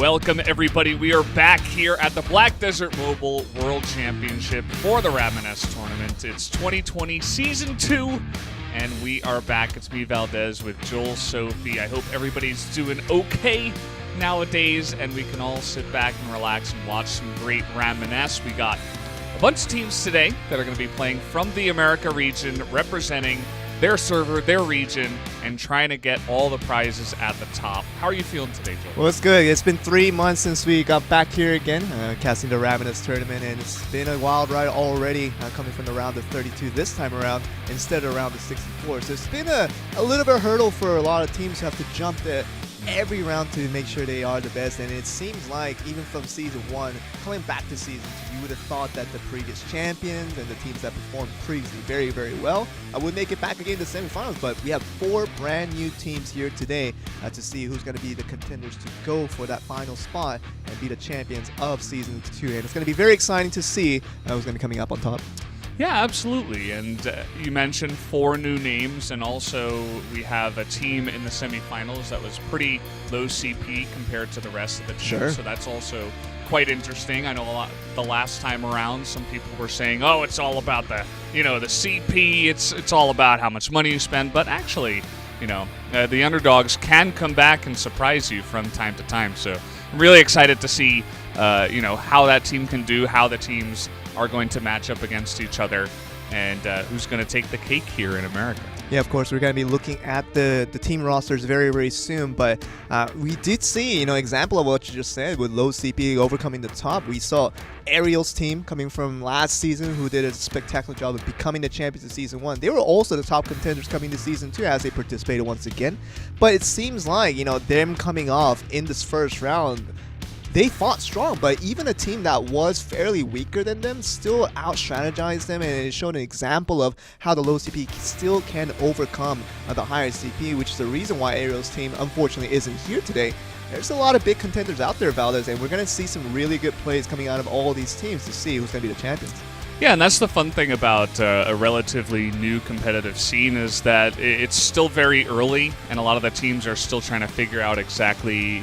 Welcome, everybody. We are back here at the Black Desert Mobile World Championship for the Ramoness tournament. It's 2020 Season 2, and we are back. It's me, Valdez, with Joel, Sophie. I hope everybody's doing okay nowadays, and we can all sit back and relax and watch some great Ramoness. We got a bunch of teams today that are going to be playing from the America region, representing their server, their region, and trying to get all the prizes at the top. How are you feeling today, Joel? Well, it's good. It's been 3 months since we got back here again, casting the Ramoness tournament, and it's been a wild ride already, coming from the round of 32 this time around instead of round of 64. So it's been a little bit of a hurdle for a lot of teams who have to jump every round to make sure they are the best, and it seems like even from Season 1, coming back to Season 2, you would have thought that the previous champions and the teams that performed previously very, very well would make it back again to semifinals, but we have 4 brand new teams here today to see who's going to be the contenders to go for that final spot and be the champions of Season 2, and it's going to be very exciting to see who's going to be coming up on top. Yeah, absolutely. And you mentioned 4 new names, and also we have a team in the semifinals that was pretty low CP compared to the rest of the teams. Sure. So that's also quite interesting. I know the last time around, some people were saying, "Oh, it's all about the CP. It's all about how much money you spend." But actually, the underdogs can come back and surprise you from time to time. So I'm really excited to see, how that team can do, how the teams are going to match up against each other, and who's going to take the cake here in America. Yeah, of course, we're going to be looking at the team rosters very, very soon, but we did see, example of what you just said with low CP overcoming the top. We saw Ariel's team coming from last season who did a spectacular job of becoming the champions of Season 1. They were also the top contenders coming to Season 2 as they participated once again, but it seems like, them coming off in this first round, they fought strong, but even a team that was fairly weaker than them still out-strategized them, and it showed an example of how the low CP still can overcome the higher CP, which is the reason why Ariel's team unfortunately isn't here today. There's a lot of big contenders out there, Valdez, and we're going to see some really good plays coming out of all these teams to see who's going to be the champions. Yeah, and that's the fun thing about a relatively new competitive scene is that it's still very early, and a lot of the teams are still trying to figure out exactly,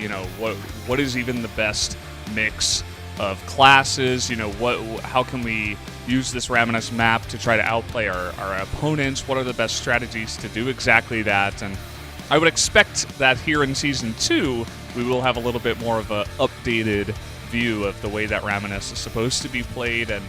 what is even the best mix of classes. How can we use this Ramoness map to try to outplay our opponents? What are the best strategies to do exactly that? And I would expect that here in Season 2, we will have a little bit more of an updated view of the way that Ramoness is supposed to be played, and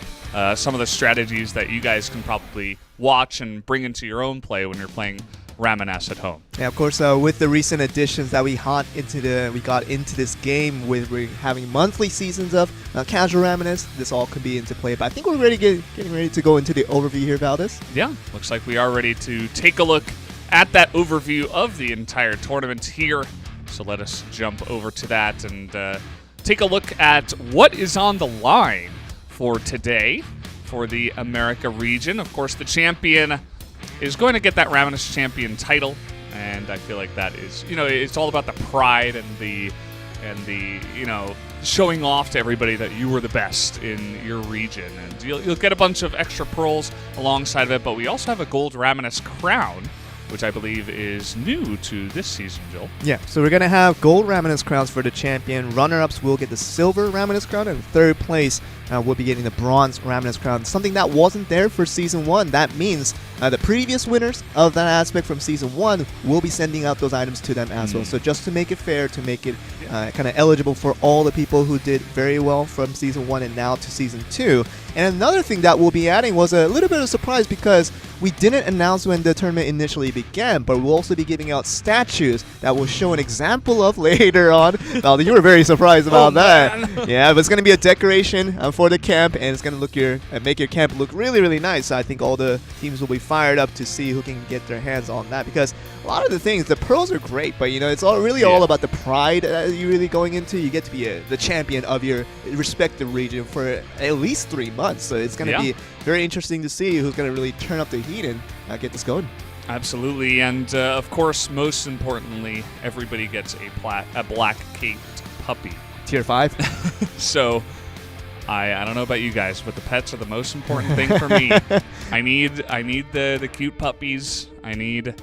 some of the strategies that you guys can probably watch and bring into your own play when you're playing Ramoness at home. Yeah, of course, with the recent additions that we got into this game, with we're having monthly seasons of casual Ramoness, this all could be into play. But I think we're getting ready to go into the overview here, Valdez. Yeah, looks like we are ready to take a look at that overview of the entire tournament here. So let us jump over to that and take a look at what is on the line for today for the America region. Of course, the champion is going to get that Ramoness champion title, and I feel like that is, it's all about the pride and the showing off to everybody that you were the best in your region, and you'll get a bunch of extra pearls alongside of it. But we also have a gold Ramoness crown, which I believe is new to this season, Joel. Yeah, so we're going to have gold Ramoness crowns for the champion. Runner-ups will get the silver Ramoness crown, and third place will be getting the bronze Ramoness crown, something that wasn't there for Season 1. That means the previous winners of that aspect from Season 1 will be sending out those items to them as well. So just to make it fair, to make it kind of eligible for all the people who did very well from Season 1 and now to Season 2. And another thing that we'll be adding was a little bit of a surprise, because we didn't announce when the tournament initially began, but we'll also be giving out statues that will show an example of later on. Well, you were very surprised about that. Yeah, but it's going to be a decoration for the camp, and it's going to make your camp look really, really nice. So I think all the teams will be fired up to see who can get their hands on that, because a lot of the things, the pearls are great, but it's all about the pride that you're really going into. You get to be the champion of your respective region for at least 3 months. So it's going to be very interesting to see who's going to really turn up the heat and get this going. Absolutely, and of course, most importantly, everybody gets a black-caped puppy. Tier 5. So I don't know about you guys, but the pets are the most important thing for me. I need the cute puppies. I need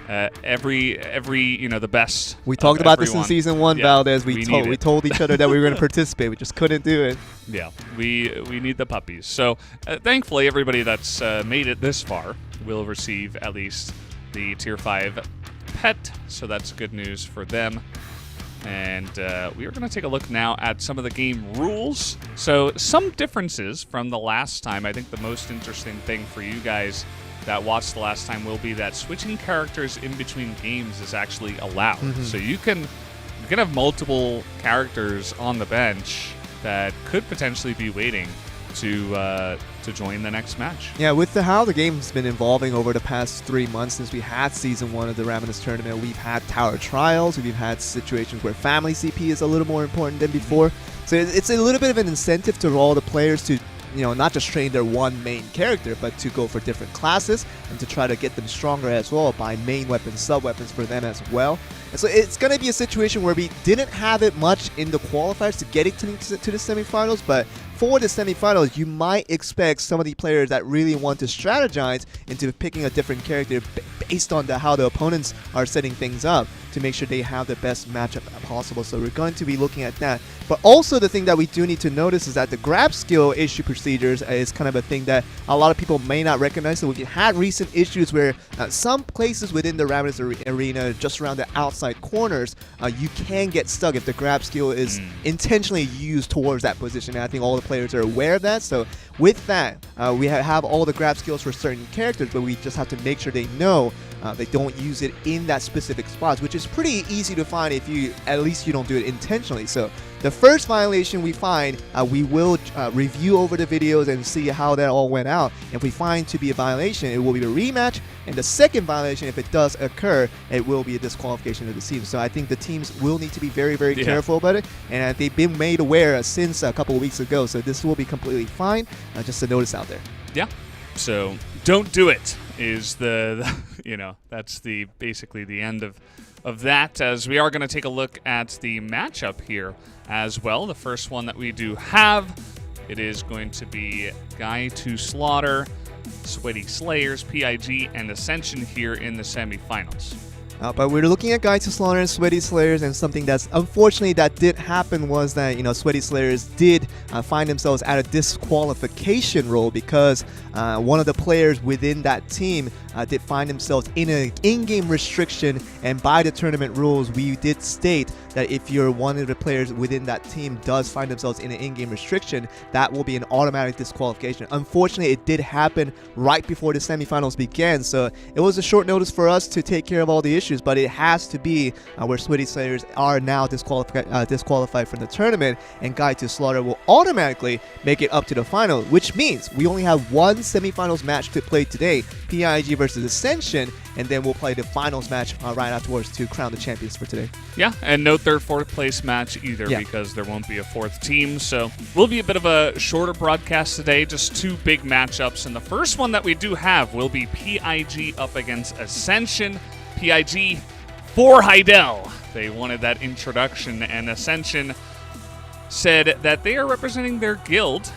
every the best. We talked about everyone. This in Season 1, yeah, Valdez. We told each other that we were going to participate. We just couldn't do it. Yeah, we need the puppies. So thankfully, everybody that's made it this far will receive at least the Tier 5 pet. So that's good news for them. And we are going to take a look now at some of the game rules. So some differences from the last time. I think the most interesting thing for you guys that watched the last time will be that switching characters in between games is actually allowed. So you can have multiple characters on the bench that could potentially be waiting to join the next match. Yeah, with how the game's been evolving over the past 3 months since we had Season 1 of the Ramoness tournament, we've had tower trials, we've had situations where family CP is a little more important than before. So it's a little bit of an incentive to all the players to not just train their one main character, but to go for different classes and to try to get them stronger as well by main weapons, sub-weapons for them as well. And so it's going to be a situation where we didn't have it much in the qualifiers to get to the semifinals, but for the semifinals, you might expect some of the players that really want to strategize into picking a different character based on how the opponents are setting things up to make sure they have the best matchup possible. So we're going to be looking at that. But also the thing that we do need to notice is that the grab skill issue procedures is kind of a thing that a lot of people may not recognize. So we've had recent issues where some places within the Ramoness arena, just around the outside corners, you can get stuck if the grab skill is intentionally used towards that position. And I think all the players are aware of that. So with that, we have all the grab skills for certain characters, but we just have to make sure they know they don't use it in that specific spot, which is pretty easy to find if you don't do it intentionally. So the first violation we find, we will review over the videos and see how that all went out. If we find to be a violation, it will be a rematch. And the second violation, if it does occur, it will be a disqualification of the team. So I think the teams will need to be very, very careful about it. And they've been made aware since a couple of weeks ago. So this will be completely fine. Just a notice out there. Yeah. So don't do it is that's basically the end of that, as we are going to take a look at the matchup here as well. The first one that we do have, it is going to be Guy to Slaughter, Sweaty Slayers, PIG, and Ascension here in the semifinals. But we're looking at Guy to Slaughter and Sweaty Slayers, and something that's unfortunately that did happen was that Sweaty Slayers did find themselves at a disqualification role because one of the players within that team did find themselves in an in-game restriction, and by the tournament rules, we did state that if you're one of the players within that team does find themselves in an in-game restriction, that will be an automatic disqualification. Unfortunately, it did happen right before the semifinals began, so it was a short notice for us to take care of all the issues, but it has to be where Sweaty Slayers are now disqualified from the tournament, and Guy to Slaughter will automatically make it up to the final, which means we only have one semifinals match to play today, PIG versus Ascension, and then we'll play the finals match right afterwards to crown the champions for today. Yeah, and no third, fourth place match either because there won't be a fourth team. So will be a bit of a shorter broadcast today, just two big matchups. And the first one that we do have will be PIG up against Ascension. PIG for Heidel. They wanted that introduction, and Ascension said that they are representing their guild,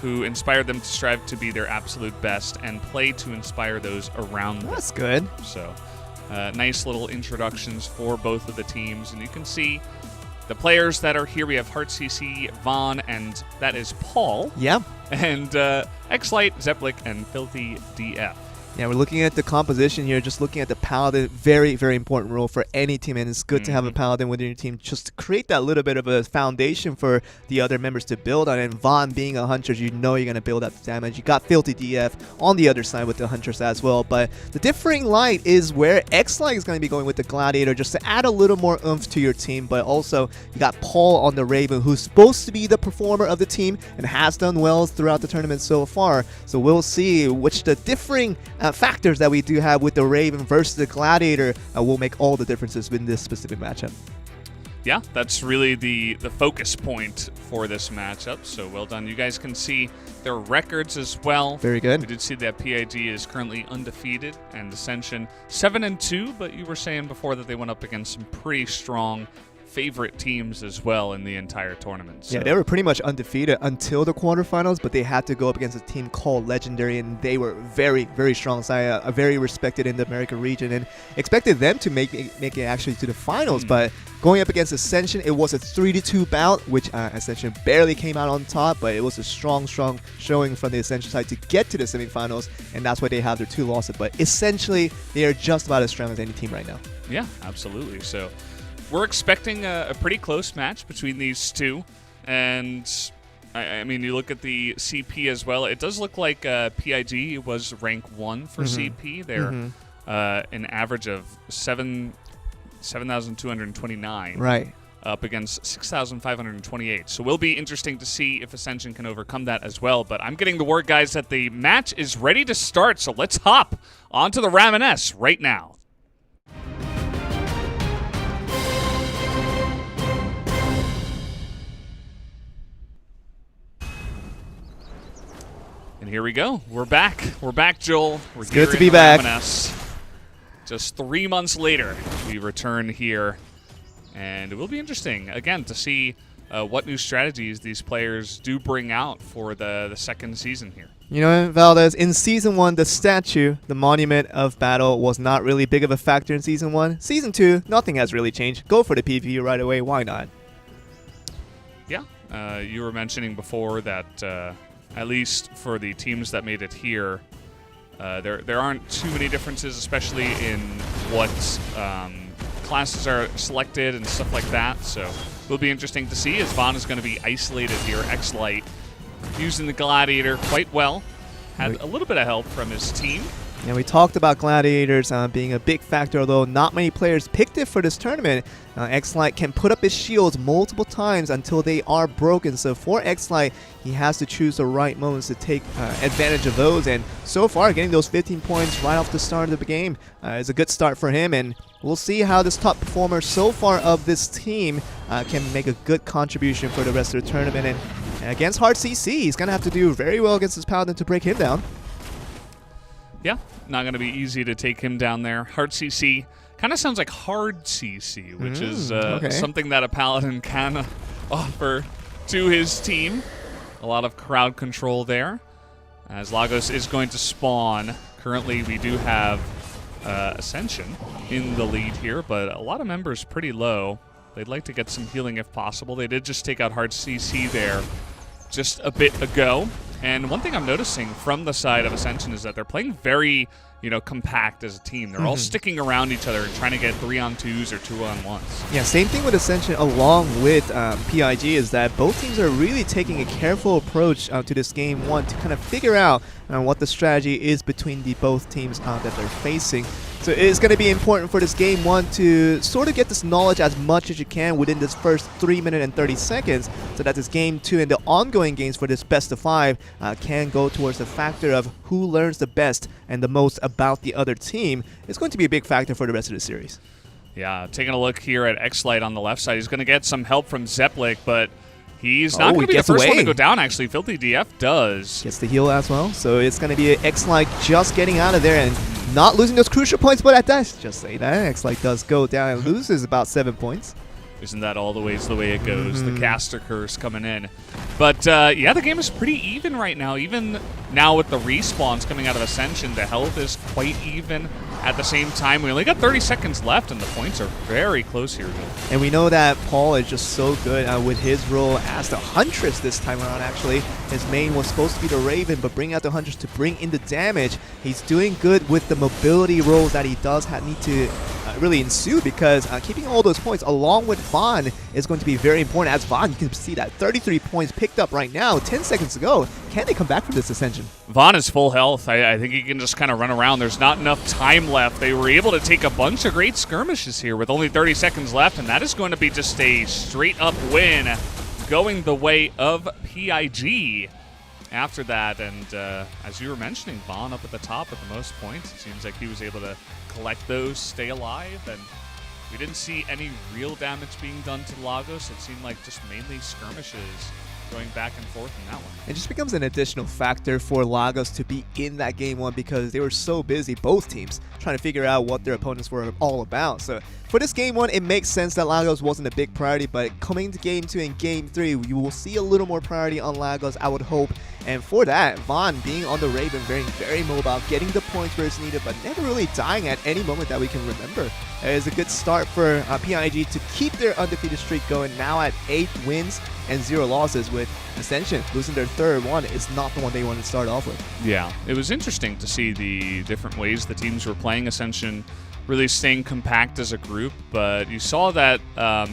who inspired them to strive to be their absolute best and play to inspire those around them. That's good. So, nice little introductions for both of the teams. And you can see the players that are here. We have Heart CC, Vaughn, and that is Paul. Yeah. And X-Light, Zeplik, and Filthy DF. Yeah, we're looking at the composition here, just looking at the Paladin. Very, very important role for any team, and it's good to have a Paladin within your team just to create that little bit of a foundation for the other members to build on. And Vaughn being a Hunter, you're going to build up damage. You got Filthy DF on the other side with the Hunters as well. But the differing light is where X-Light is going to be going with the Gladiator just to add a little more oomph to your team. But also, you got Paul on the Raven, who's supposed to be the performer of the team and has done well throughout the tournament so far. So we'll see which the differing factors that we do have with the Raven versus the Gladiator will make all the differences in this specific matchup. Yeah, that's really the focus point for this matchup, so well done. You guys can see their records as well. Very good. We did see that PIG is currently undefeated, and Ascension 7-2, but you were saying before that they went up against some pretty strong favorite teams as well in the entire tournament. So. Yeah, they were pretty much undefeated until the quarterfinals, but they had to go up against a team called Legendary, and they were very, very strong side, very respected in the America region, and expected them to make it actually to the finals. But going up against Ascension, it was a 3-2 bout, which Ascension barely came out on top, but it was a strong showing from the Ascension side to get to the semifinals, and that's why they have their 2 losses. But essentially, they are just about as strong as any team right now. Yeah, absolutely. So we're expecting a pretty close match between these two. And, I mean, you look at the CP as well. It does look like PIG was rank 1 for CP. They're an average of 7,229. Right. Up against 6,528. So will be interesting to see if Ascension can overcome that as well. But I'm getting the word, guys, that the match is ready to start. So let's hop onto the Ramoness right now. And here we go. We're back. We're back, Joel. We're it's good to be back. Ramoness. Just 3 months later, we return here. And it will be interesting, again, to see what new strategies these players do bring out for the second season here. You know, Valdez, in Season 1, the statue, the Monument of Battle, was not really big of a factor in Season 1. Season 2, nothing has really changed. Go for the PvP right away. Why not? Yeah. You were mentioning before that, at least for the teams that made it here, there aren't too many differences, especially in what classes are selected and stuff like that. So it will be interesting to see, as Vaughn is going to be isolated here. X-Light using the Gladiator quite well. Had a little bit of help from his team. And we talked about Gladiators being a big factor, although not many players picked it for this tournament. X-Light can put up his shields multiple times until they are broken. So for X-Light, he has to choose the right moments to take advantage of those. And so far, getting those 15 points right off the start of the game is a good start for him. And we'll see how this top performer so far of this team can make a good contribution for the rest of the tournament. And against Hard CC, he's going to have to do very well against his Paladin to break him down. Yeah, not going to be easy to take him down there. Hard CC kind of sounds like Hard CC, which is something that a Paladin can offer to his team. A lot of crowd control there, as Lagos is going to spawn. Currently, we do have Ascension in the lead here, but a lot of members pretty low. They'd like to get some healing if possible. They did just take out Hard CC there just a bit ago. And one thing I'm noticing from the side of Ascension is that they're playing very, compact as a team. They're all sticking around each other and trying to get 3-on-2s or 2-on-1s. Yeah, same thing with Ascension along with PIG is that both teams are really taking a careful approach to this game one to kind of figure out what the strategy is between the both teams that they're facing. So it's going to be important for this game one to sort of get this knowledge as much as you can within this first 3 minutes and 30 seconds so that this game two and the ongoing games for this best of 5 can go towards the factor of who learns the best and the most about the other team. It's going to be a big factor for the rest of the series. Yeah, taking a look here at X-Light on the left side. He's going to get some help from Zeplik, but he's not going to be the first one to go down, actually. Filthy DF does. Gets the heal as well. So it's going to be X-Light just getting out of there and not losing those crucial points, but at that, just say that, X-Light does go down and loses about 7 points. Isn't that always the way it goes? The caster curse coming in. But, yeah, the game is pretty even right now. Even now with the respawns coming out of Ascension, the health is quite even. At the same time, we only got 30 seconds left, and the points are very close here. And we know that Paul is just so good with his role as the Huntress this time around, actually. His main was supposed to be the Raven, but bringing out the Huntress to bring in the damage. He's doing good with the mobility roles that he does need to really ensue, because keeping all those points along with Vaughn is going to be very important. As Vaughn, you can see that 33 points picked up right now, 10 seconds to go. Can they come back from this Ascension? Vaughn is full health. I think he can just kind of run around. There's not enough time left. They were able to take a bunch of great skirmishes here with only 30 seconds left, and that is going to be just a straight-up win going the way of PIG after that. And as you were mentioning, Vaughn up at the top with the most points. It seems like he was able to collect those, stay alive, and we didn't see any real damage being done to Lagos. It seemed like just mainly skirmishes going back and forth in that one. It just becomes an additional factor for Lagos to be in that game one because they were so busy, both teams, trying to figure out what their opponents were all about. So for this game one, it makes sense that Lagos wasn't a big priority, but coming to game two and game three, you will see a little more priority on Lagos, I would hope. And for that, Vaughn being on the Raven, very mobile, getting the points where it's needed, but never really dying at any moment that we can remember. It is a good start for PIG to keep their undefeated streak going, now at 8 wins and 0 losses, with Ascension losing their third one. It's not the one they wanted to start off with. Yeah, it was interesting to see the different ways the teams were playing. Ascension really staying compact as a group, but you saw that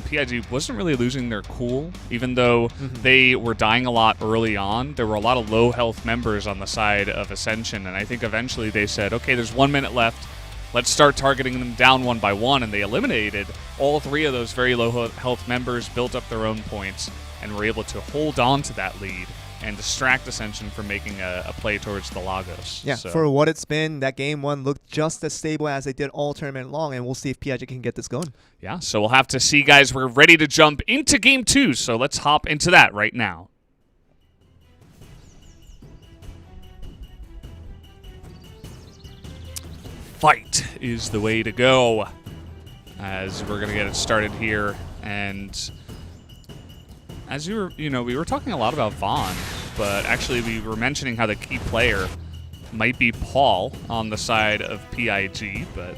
PIG wasn't really losing their cool, even though they were dying a lot early on. There were a lot of low health members on the side of Ascension, and I think eventually they said, okay, there's 1 minute left. Let's start targeting them down one by one, and they eliminated all 3 of those very low health members, built up their own points, and were able to hold on to that lead and distract Ascension from making a play towards the Lagos. Yeah, so, for what it's been, that game one looked just as stable as they did all tournament long, and we'll see if PIG can get this going. Yeah, so we'll have to see, guys. We're ready to jump into game 2, so let's hop into that right now. Fight is the way to go, as we're going to get it started here. And as we were talking a lot about Vaughn, but actually we were mentioning how the key player might be Paul on the side of PIG, but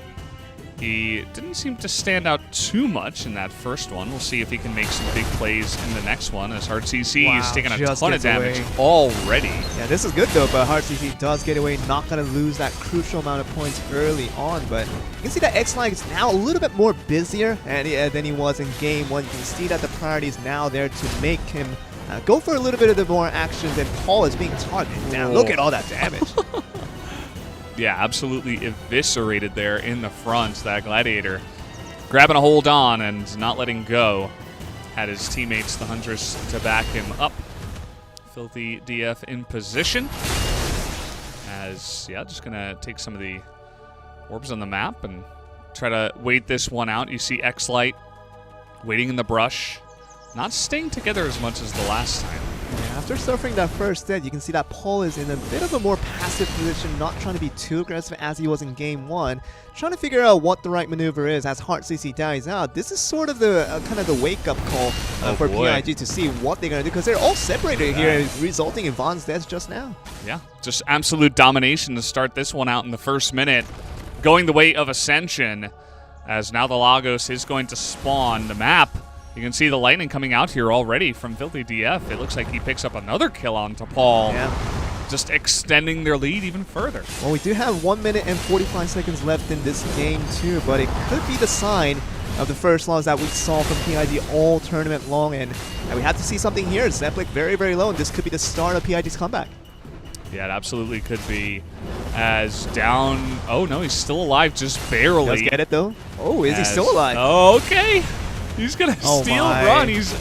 he didn't seem to stand out too much in that first one. We'll see if he can make some big plays in the next one, as HardCC is taking a ton of damage already. Yeah, this is good though, but HardCC does get away, not going to lose that crucial amount of points early on, but you can see that X-Line is now a little bit more busier than he was in game one. You can see that the priority is now there to make him go for a little bit of the more actions, and Paul is being targeted. Now look at all that damage. Yeah, absolutely eviscerated there in the front. That Gladiator grabbing a hold on and not letting go. Had his teammates, the Huntress, to back him up. Filthy DF in position. As, yeah, just going to take some of the orbs on the map and try to wait this one out. You see X-Light waiting in the brush. Not staying together as much as the last time. Yeah, after suffering that first death, you can see that Paul is in a bit of a more passive position, not trying to be too aggressive as he was in game one, trying to figure out what the right maneuver is as HardCC dies out. This is sort of the kind of the wake-up call for PIG to see what they're going to do, because they're all separated here, resulting in Vaughn's death just now. Yeah, just absolute domination to start this one out in the first minute, going the way of Ascension, as now the Lagos is going to spawn the map. You can see the lightning coming out here already from Filthy DF. It looks like he picks up another kill onto Paul. Yeah. Just extending their lead even further. Well, we do have 1 minute and 45 seconds left in this game too, but it could be the sign of the first loss that we saw from PIG all tournament long, and we have to see something here. Zepplik very low, and this could be the start of PIG's comeback. Yeah, it absolutely could be. As down... Oh, no, he's still alive, just barely. Does get it, though? Oh, is he still alive? Okay. He's going to steal run. He's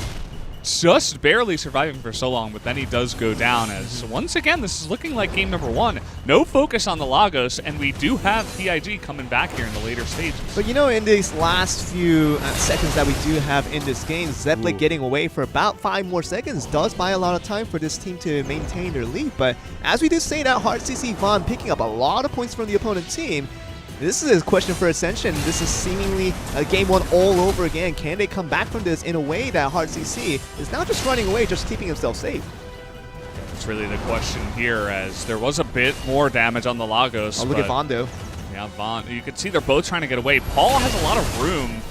just barely surviving for so long, but then he does go down, as once again, this is looking like game number 1. No focus on the Lagos, and we do have PIG coming back here in the later stages. But you know, in these last few seconds that we do have in this game, Zepplik getting away for about 5 more seconds does buy a lot of time for this team to maintain their lead. But as we do say that, HardCC Vaughn picking up a lot of points from the opponent team. This is a question for Ascension. This is seemingly a game 1 all over again. Can they come back from this in a way that HardCC is now just running away, just keeping himself safe? That's really the question here, as there was a bit more damage on the Lagos. Oh, look at Vaughn, though. Yeah, Vaughn. You can see they're both trying to get away. Paul has a lot of room,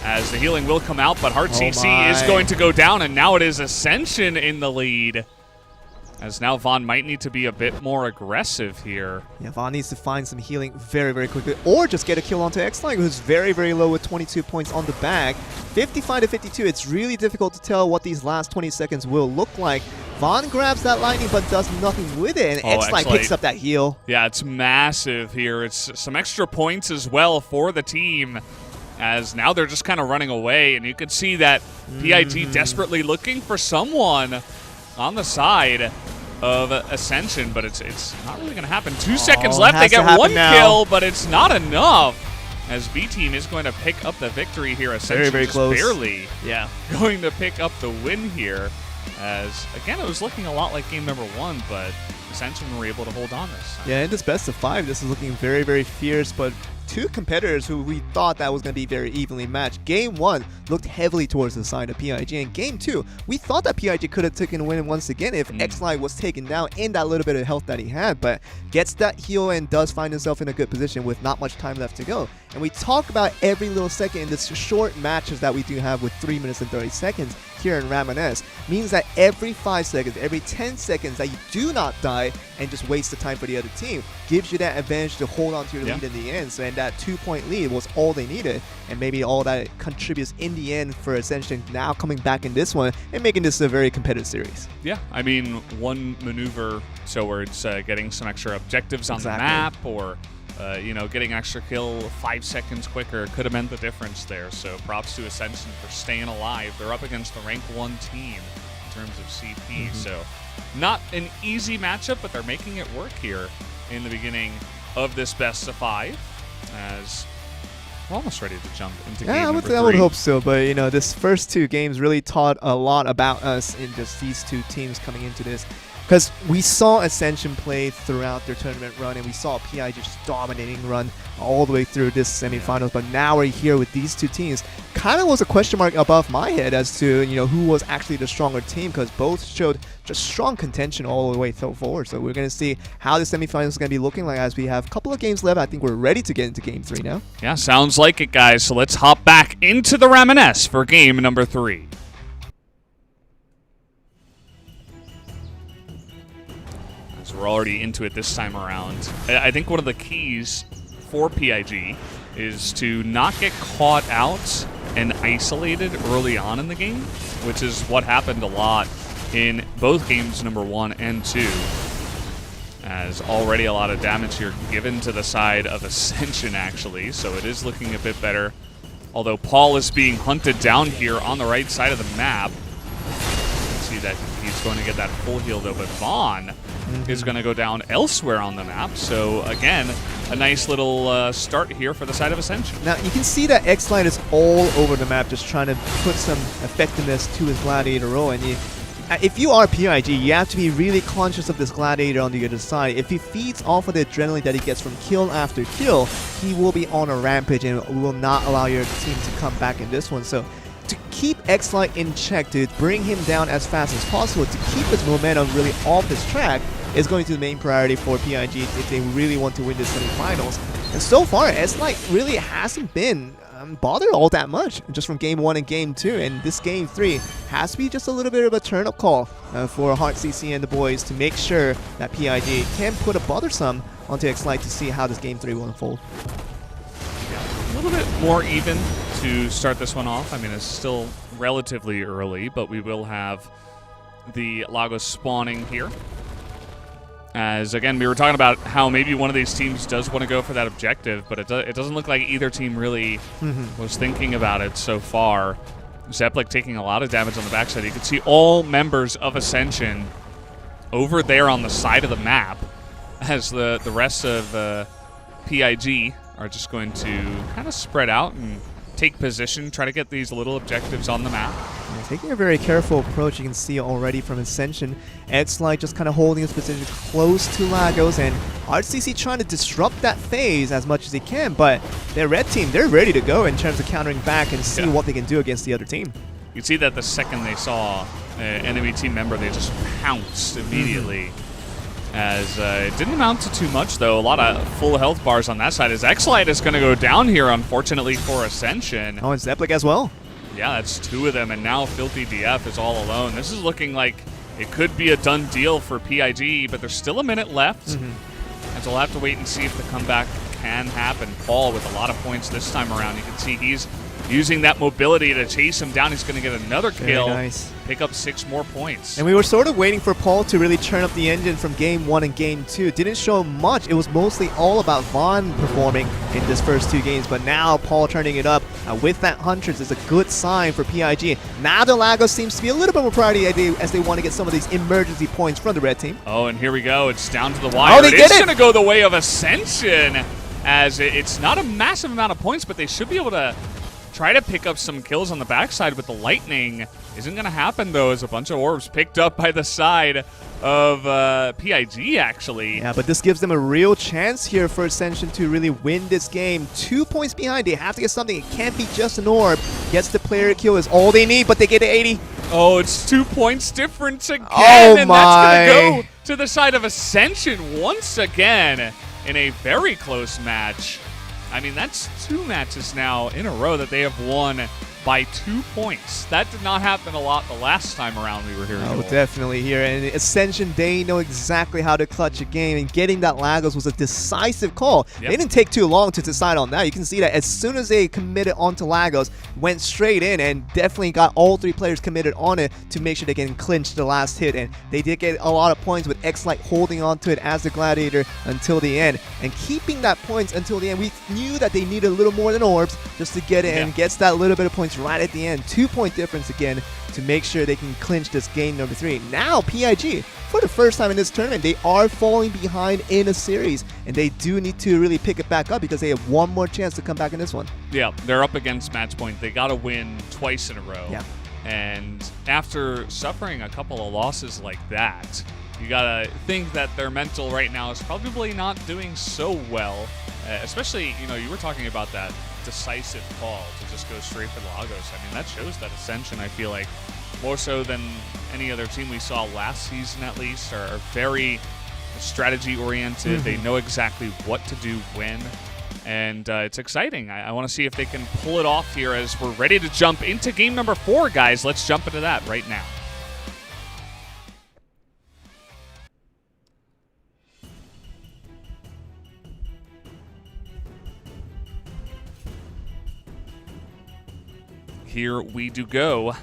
as the healing will come out, but HardCC is going to go down, and now it is Ascension in the lead. As now Vaughn might need to be a bit more aggressive here. Yeah, Vaughn needs to find some healing very quickly, or just get a kill onto X-Line, who's very low with 22 points on the bag. 55 to 52, it's really difficult to tell what these last 20 seconds will look like. Vaughn grabs that lightning but does nothing with it, and X-Line picks up that heal. Yeah, it's massive here. It's some extra points as well for the team, as now they're just kind of running away, and you can see that PIG desperately looking for someone on the side of Ascension, but it's not really going to happen. 2 seconds left. They get 1 kill, but it's not enough, as B-Team is going to pick up the victory here. Ascension very close. Barely going to pick up the win here. As, again, it was looking a lot like game number 1, but Ascension were able to hold on this time. Yeah, in this best of 5, this is looking very, very fierce, but two competitors who we thought that was going to be very evenly matched. Game 1 looked heavily towards the side of PIG, and Game 2, we thought that PIG could have taken a win once again if Xlight was taken down in that little bit of health that he had, but gets that heal and does find himself in a good position with not much time left to go. And we talk about every little second in this short matches that we do have with 3 minutes and 30 seconds here in Ramoness, means that every 5 seconds, every 10 seconds that you do not die and just waste the time for the other team gives you that advantage to hold on to your lead in the end. So, and that 2-point lead was all they needed, and maybe all that contributes in the end for Ascension now coming back in this one and making this a very competitive series. Yeah, I mean, one maneuver towards getting some extra objectives on the map, or you know, getting extra kill 5 seconds quicker could have meant the difference there. So props to Ascension for staying alive. They're up against the rank 1 team in terms of CP. So not an easy matchup, but they're making it work here in the beginning of this best of 5, as we're almost ready to jump into game number 3. I would hope so, but you know, this first 2 games really taught a lot about us in just these 2 teams coming into this. Because we saw Ascension play throughout their tournament run, and we saw PI just dominating run all the way through this semifinals. But now we're here with these 2 teams. Kind of was a question mark above my head as to, you know, who was actually the stronger team, because both showed just strong contention all the way forward. So we're going to see how the semifinals is going to be looking like as we have a couple of games left. I think we're ready to get into game 3 now. Yeah, sounds like it, guys. So let's hop back into the Ramoness for game number 3. We're already into it this time around. I think one of the keys for PIG is to not get caught out and isolated early on in the game, which is what happened a lot in both games number 1 and 2. As already a lot of damage here given to the side of Ascension, actually, so it is looking a bit better. Although Paul is being hunted down here on the right side of the map. You can see that he's going to get that full heal though, but Vaughn is going to go down elsewhere on the map. So again, a nice little start here for the side of Ascension. Now you can see that Xlight is all over the map just trying to put some effectiveness to his Gladiator role, and if you are PIG, you have to be really conscious of this Gladiator on the other side. If he feeds off of the adrenaline that he gets from kill after kill, he will be on a rampage and will not allow your team to come back in this one. So to keep Xlight in check, to bring him down as fast as possible, to keep his momentum really off his track, is going to be the main priority for PIG if they really want to win the semifinals. And so far, Xlight really hasn't been bothered all that much just from game 1 and game 2, and this game 3 has to be just a little bit of a turn-up call for Heart CC and the boys to make sure that PIG can put a bothersome onto Xlight to see how this game 3 will unfold. Yeah, a little bit more even to start this one off. I mean, it's still relatively early, but we will have the Lagos spawning here. As, again, we were talking about how maybe one of these teams does want to go for that objective, but it doesn't look like either team really was thinking about it so far. Zeplik taking a lot of damage on the backside. You can see all members of Ascension over there on the side of the map, as the rest of PIG are just going to kind of spread out and take position, try to get these little objectives on the map. Yeah, taking a very careful approach, you can see already from Ascension. Xlight just kind of holding his position close to Lagos, and RCC trying to disrupt that phase as much as he can, but their red team, they're ready to go in terms of countering back and see what they can do against the other team. You can see that the second they saw an enemy team member, they just pounced immediately. As it didn't amount to too much, though. A lot of full health bars on that side. As Xlight is going to go down here, unfortunately, for Ascension. Oh, and Zeplik as well. Yeah, that's 2 of them, and now Filthy DF is all alone. This is looking like it could be a done deal for PIG, but there's still a minute left. And so we'll have to wait and see if the comeback can happen. Paul with a lot of points this time around. You can see he's using that mobility to chase him down. He's going to get another kill. Very nice. Pick up 6 more points. And we were sort of waiting for Paul to really turn up the engine from game 1 and game 2. Didn't show much. It was mostly all about Vaughn performing in this first 2 games. But now Paul turning it up with that Huntress is a good sign for PIG. Now the Lagos seems to be a little bit more priority as they want to get some of these emergency points from the red team. Oh, and here we go. It's down to the wire. Oh, they did it! It's going to go the way of Ascension, as it's not a massive amount of points, but they should be able to try to pick up some kills on the backside with the lightning. Isn't going to happen, though, as a bunch of orbs picked up by the side of PIG, actually. Yeah, but this gives them a real chance here for Ascension to really win this game. 2 points behind. They have to get something. It can't be just an orb. Gets the player kill is all they need, but they get to 80. Oh, it's 2 points difference again. Oh, and my. That's going to go to the side of Ascension once again in a very close match. I mean, that's 2 matches now in a row that they have won by 2 points. That did not happen a lot the last time around we were here. Oh, definitely here. And Ascension, they know exactly how to clutch a game, and getting that Lagos was a decisive call. Yep. They didn't take too long to decide on that. You can see that as soon as they committed onto Lagos, went straight in and definitely got all 3 players committed on it to make sure they can clinch the last hit. And they did get a lot of points with X-Light holding on to it as the Gladiator until the end. And keeping that points until the end, we knew that they needed a little more than orbs just to get it, and gets that little bit of points right at the end. 2-point difference again to make sure they can clinch this game number 3. Now PIG, for the first time in this tournament, they are falling behind in a series, and they do need to really pick it back up because they have one more chance to come back in this one. Yeah, they're up against match point. They got to win twice in a row. Yeah. And after suffering a couple of losses like that, you got to think that their mental right now is probably not doing so well. Especially, you were talking about that decisive call to just go straight for the Lagos. I mean, that shows that Ascension, I feel like, more so than any other team we saw last season at least, are very strategy-oriented. They know exactly what to do when, and it's exciting. I want to see if they can pull it off here as we're ready to jump into game number 4, guys. Let's jump into that right now. Here we do go,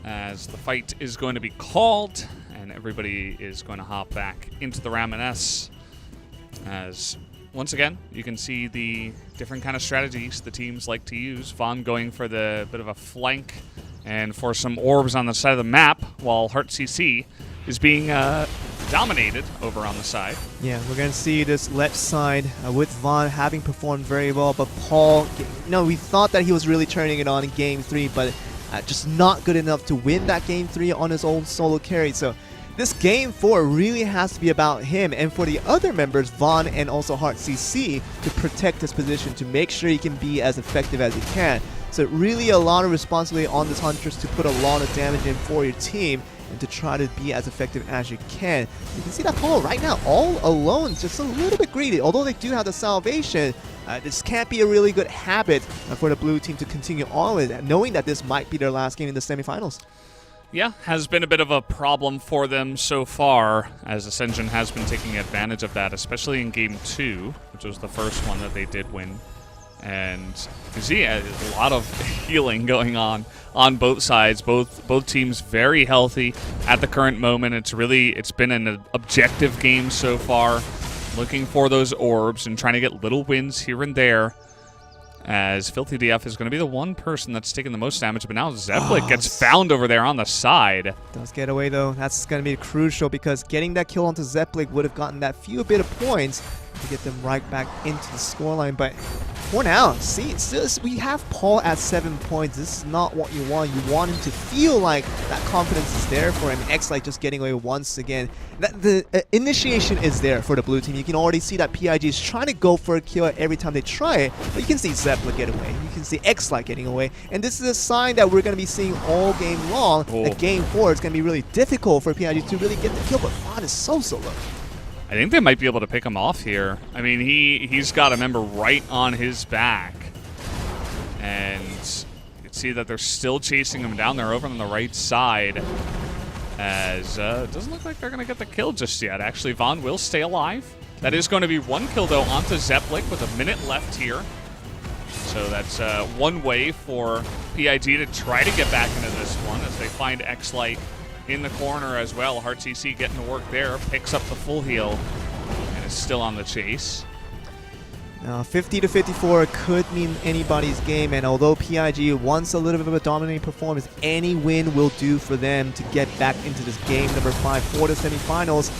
as the fight is going to be called, and everybody is going to hop back into the Ramoness. As, once again, you can see the different kind of strategies the teams like to use. Vaughn going for the bit of a flank and for some orbs on the side of the map, while Heart CC is being dominated over on the side. Yeah, we're going to see this left side with Vaughn having performed very well, but Paul, we thought that he was really turning it on in Game 3, but just not good enough to win that Game 3 on his own solo carry. So this Game 4 really has to be about him, and for the other members, Vaughn and also Heart CC, to protect his position, to make sure he can be as effective as he can. So really a lot of responsibility on this Huntress to put a lot of damage in for your team, and to try to be as effective as you can. You can see that Paul right now all alone, just a little bit greedy. Although they do have the salvation, this can't be a really good habit for the blue team to continue on with, knowing that this might be their last game in the semifinals. Yeah, has been a bit of a problem for them so far, as Ascension has been taking advantage of that, especially in Game 2, which was the first one that they did win. And you see a lot of healing going on both sides. Both teams very healthy at the current moment. It's been an objective game so far, looking for those orbs and trying to get little wins here and there. As Filthy DF is going to be the one person that's taking the most damage, but now Zepplik gets found over there on the side. Does get away though. That's going to be crucial, because getting that kill onto Zepplik would have gotten that few bit of points to get them right back into the scoreline. But for now, see, we have Paul at 7 points. This is not what you want. You want him to feel like that confidence is there for him. X-Light just getting away once again. The initiation is there for the blue team. You can already see that PIG is trying to go for a kill every time they try it, but you can see Zepplik get away. You can see X-Light getting away. And this is a sign that we're going to be seeing all game long. That Game 4 is going to be really difficult for PIG to really get the kill, but Vaughn is so low. I think they might be able to pick him off here. I mean, he's got a member right on his back. And you can see that they're still chasing him down there over on the right side. As it doesn't look like they're going to get the kill just yet. Actually, Vaughn will stay alive. That is going to be one kill, though, onto Zepplik with a minute left here. So that's one way for PIG to try to get back into this one, as they find X-Light in the corner as well. Heart CC getting to work there, picks up the full heal, and is still on the chase. Now, 50-54 could mean anybody's game, and although PIG wants a little bit of a dominating performance, any win will do for them to get back into this game number 5 for the semifinals.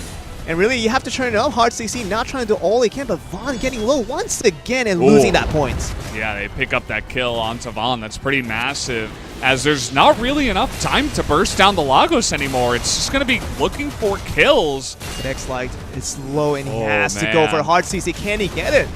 And really, you have to turn it up. Hard CC not trying to do all he can, but Vaughn getting low once again and losing that point. Yeah, they pick up that kill onto Vaughn. That's pretty massive, as there's not really enough time to burst down the Lagos anymore. It's just going to be looking for kills. But X-Light is low, and he has to go for hard CC. Can he get it?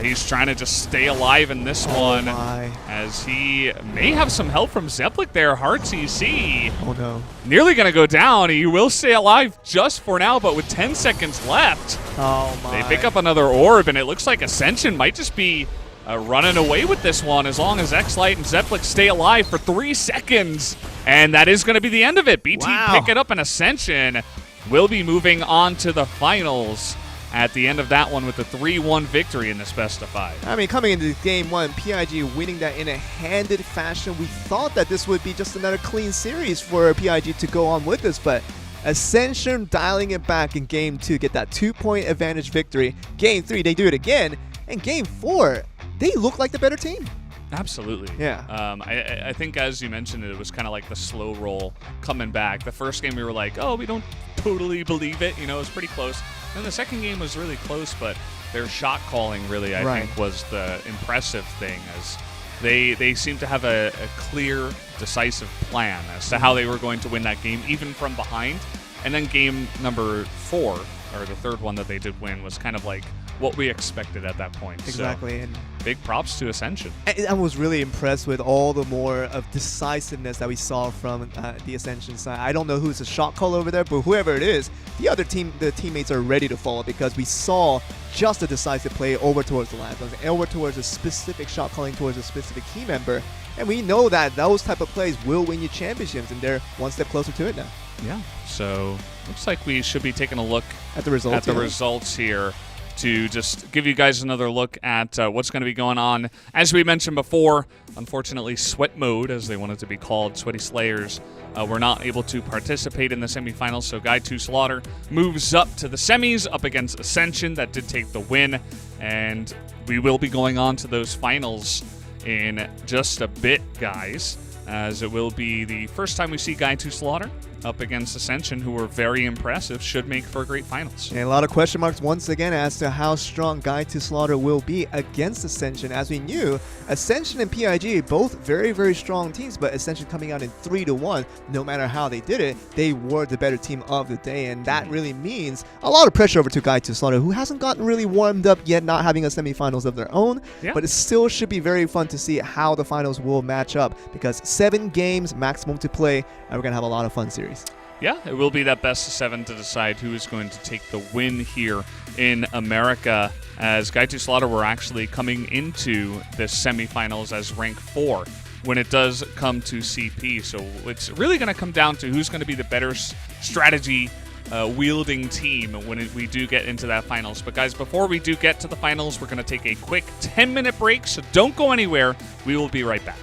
He's trying to just stay alive in this one, as he may have some help from Zeplik there. Hard CC. Oh no. Nearly going to go down. He will stay alive just for now, but with 10 seconds left. Oh my. They pick up another orb, and it looks like Ascension might just be running away with this one as long as X-Light and Zeplik stay alive for 3 seconds. And that is going to be the end of it. BT pick it up, and Ascension will be moving on to the finals at the end of that one with a 3-1 victory in this best of 5. I mean, coming into game 1, PIG winning that in a handed fashion. We thought that this would be just another clean series for PIG to go on with this, but Ascension dialing it back in game 2, get that 2-point advantage victory. Game 3, they do it again. And game 4, they look like the better team. Absolutely. Yeah. I think, as you mentioned, it was kind of like the slow roll coming back. The first game we were like, oh, we don't totally believe it. You know, it was pretty close. Then the second game was really close, but their shot calling really, I think, was the impressive thing, as they seemed to have a clear, decisive plan as to how they were going to win that game, even from behind. And then game number 4, or the third one that they did win, was kind of like what we expected at that point. Exactly. So, and big props to Ascension. I was really impressed with all the more of decisiveness that we saw from the Ascension side. I don't know who's the shot caller over there, but whoever it is, the teammates are ready to follow, because we saw just a decisive play over towards the last one, over towards a specific shot calling towards a specific team member. And we know that those type of plays will win you championships, and they're one step closer to it now. Yeah. So looks like we should be taking a look at the results here, to just give you guys another look at what's going to be going on. As we mentioned before, unfortunately, Sweat Mode, as they wanted to be called, Sweaty Slayers, were not able to participate in the semifinals, so Guy 2 Slaughter moves up to the semis, up against Ascension, that did take the win, and we will be going on to those finals in just a bit, guys, as it will be the first time we see Guy 2 Slaughter up against Ascension, who were very impressive, should make for a great finals. And a lot of question marks once again as to how strong Guy 2 Slaughter will be against Ascension. As we knew, Ascension and PIG both very, very strong teams, but Ascension coming out in 3-1. No matter how they did it, they were the better team of the day, and that really means a lot of pressure over to Guy 2 Slaughter, who hasn't gotten really warmed up yet, not having a semifinals of their own. Yeah. But it still should be very fun to see how the finals will match up, because 7 games maximum to play, and we're going to have a lot of fun series. Yeah, it will be that best of 7 to decide who is going to take the win here in America, as Guy 2 Slaughter were actually coming into the semifinals as rank 4 when it does come to CP. So it's really going to come down to who's going to be the better strategy wielding team when we do get into that finals. But guys, before we do get to the finals, we're going to take a quick 10-minute break, so don't go anywhere. We will be right back.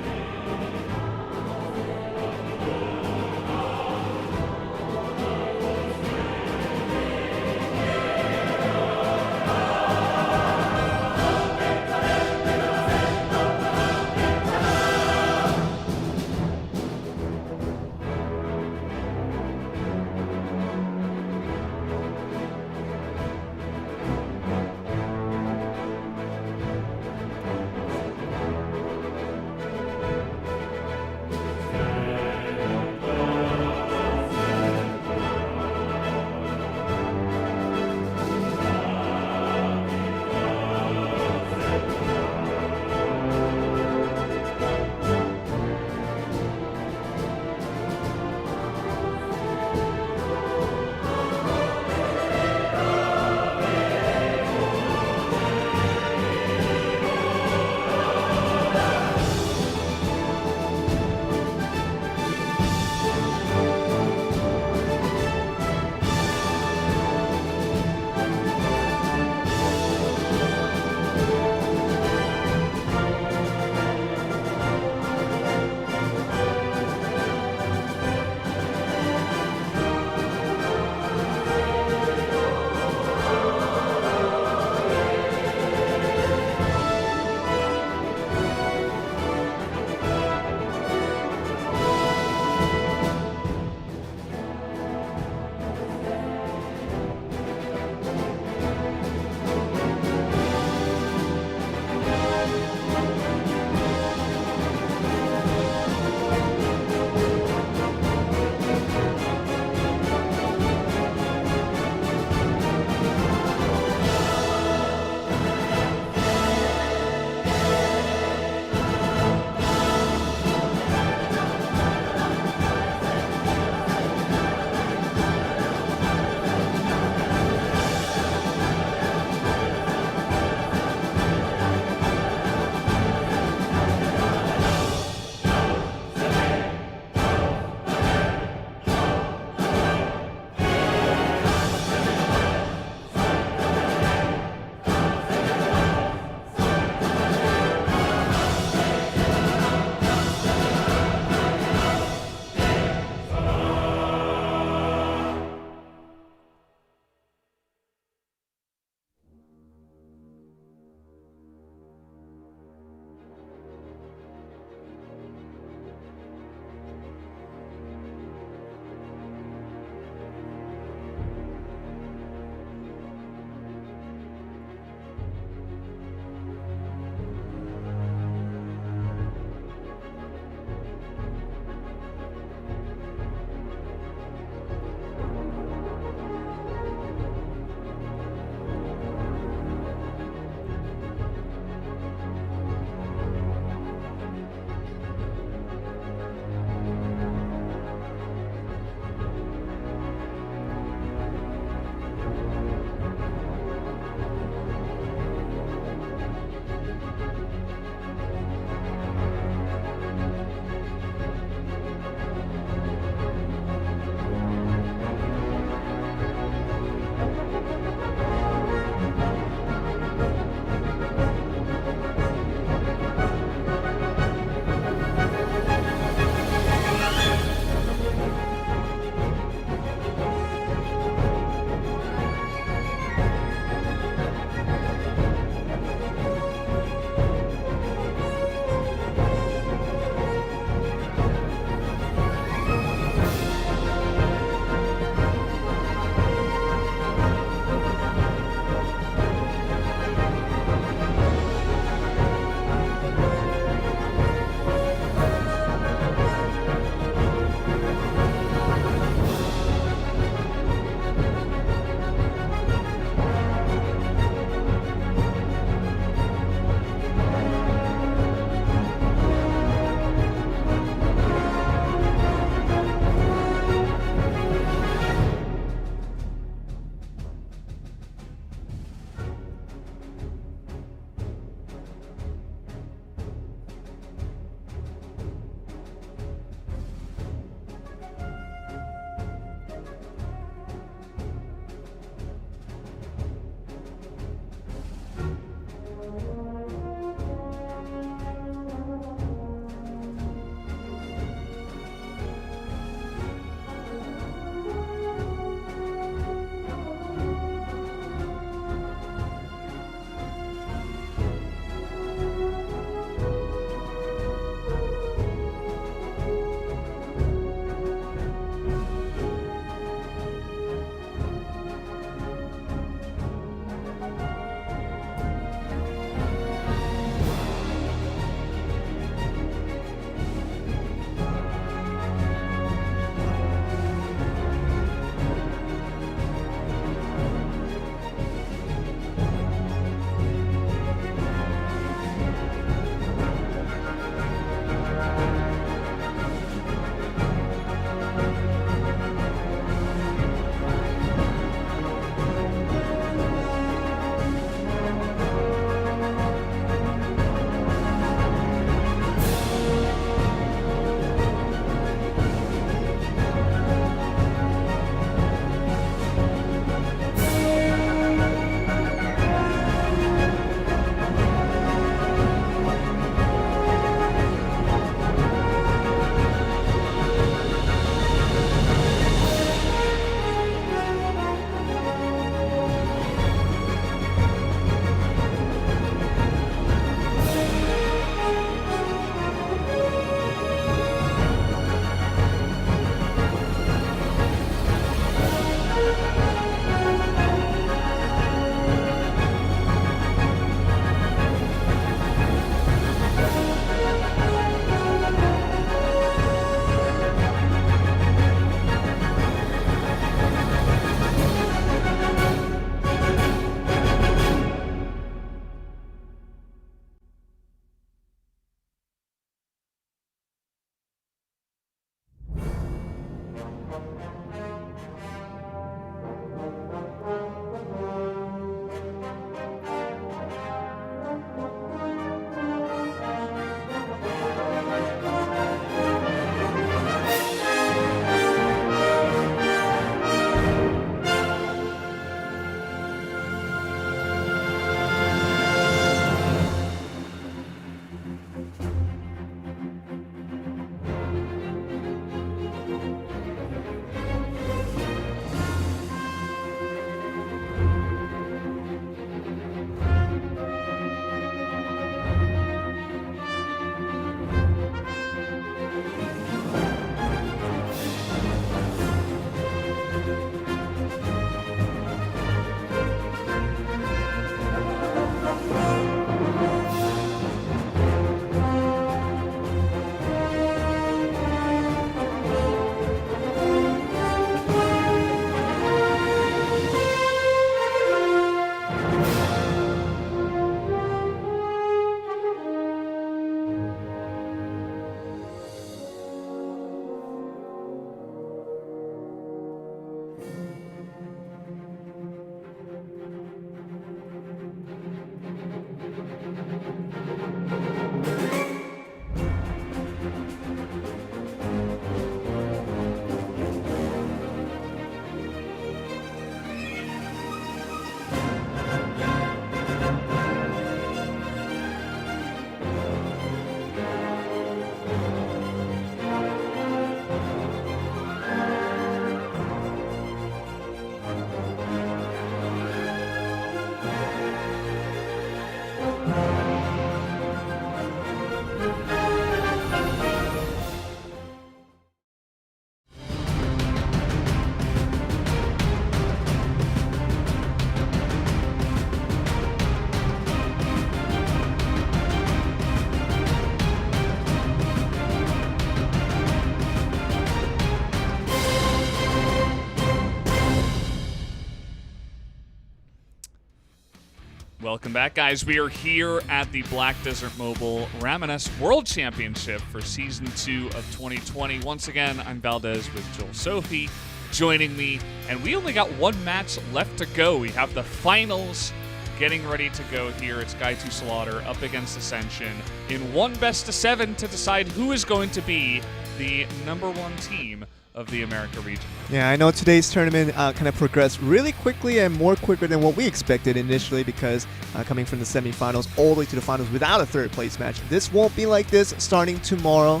Welcome back, guys. We are here at the Black Desert Mobile Ramoness World Championship for Season 2 of 2020. Once again, I'm Valdez with Joel Sophie joining me, and we only got one match left to go. We have the finals getting ready to go here. It's Guy to Slaughter up against Ascension in one best-of-7 to decide who is going to be the #1 team of the America region. Yeah, I know today's tournament kind of progressed really quickly and more quicker than what we expected initially because coming from the semifinals all the way to the finals without a third place match. This won't be like this starting tomorrow.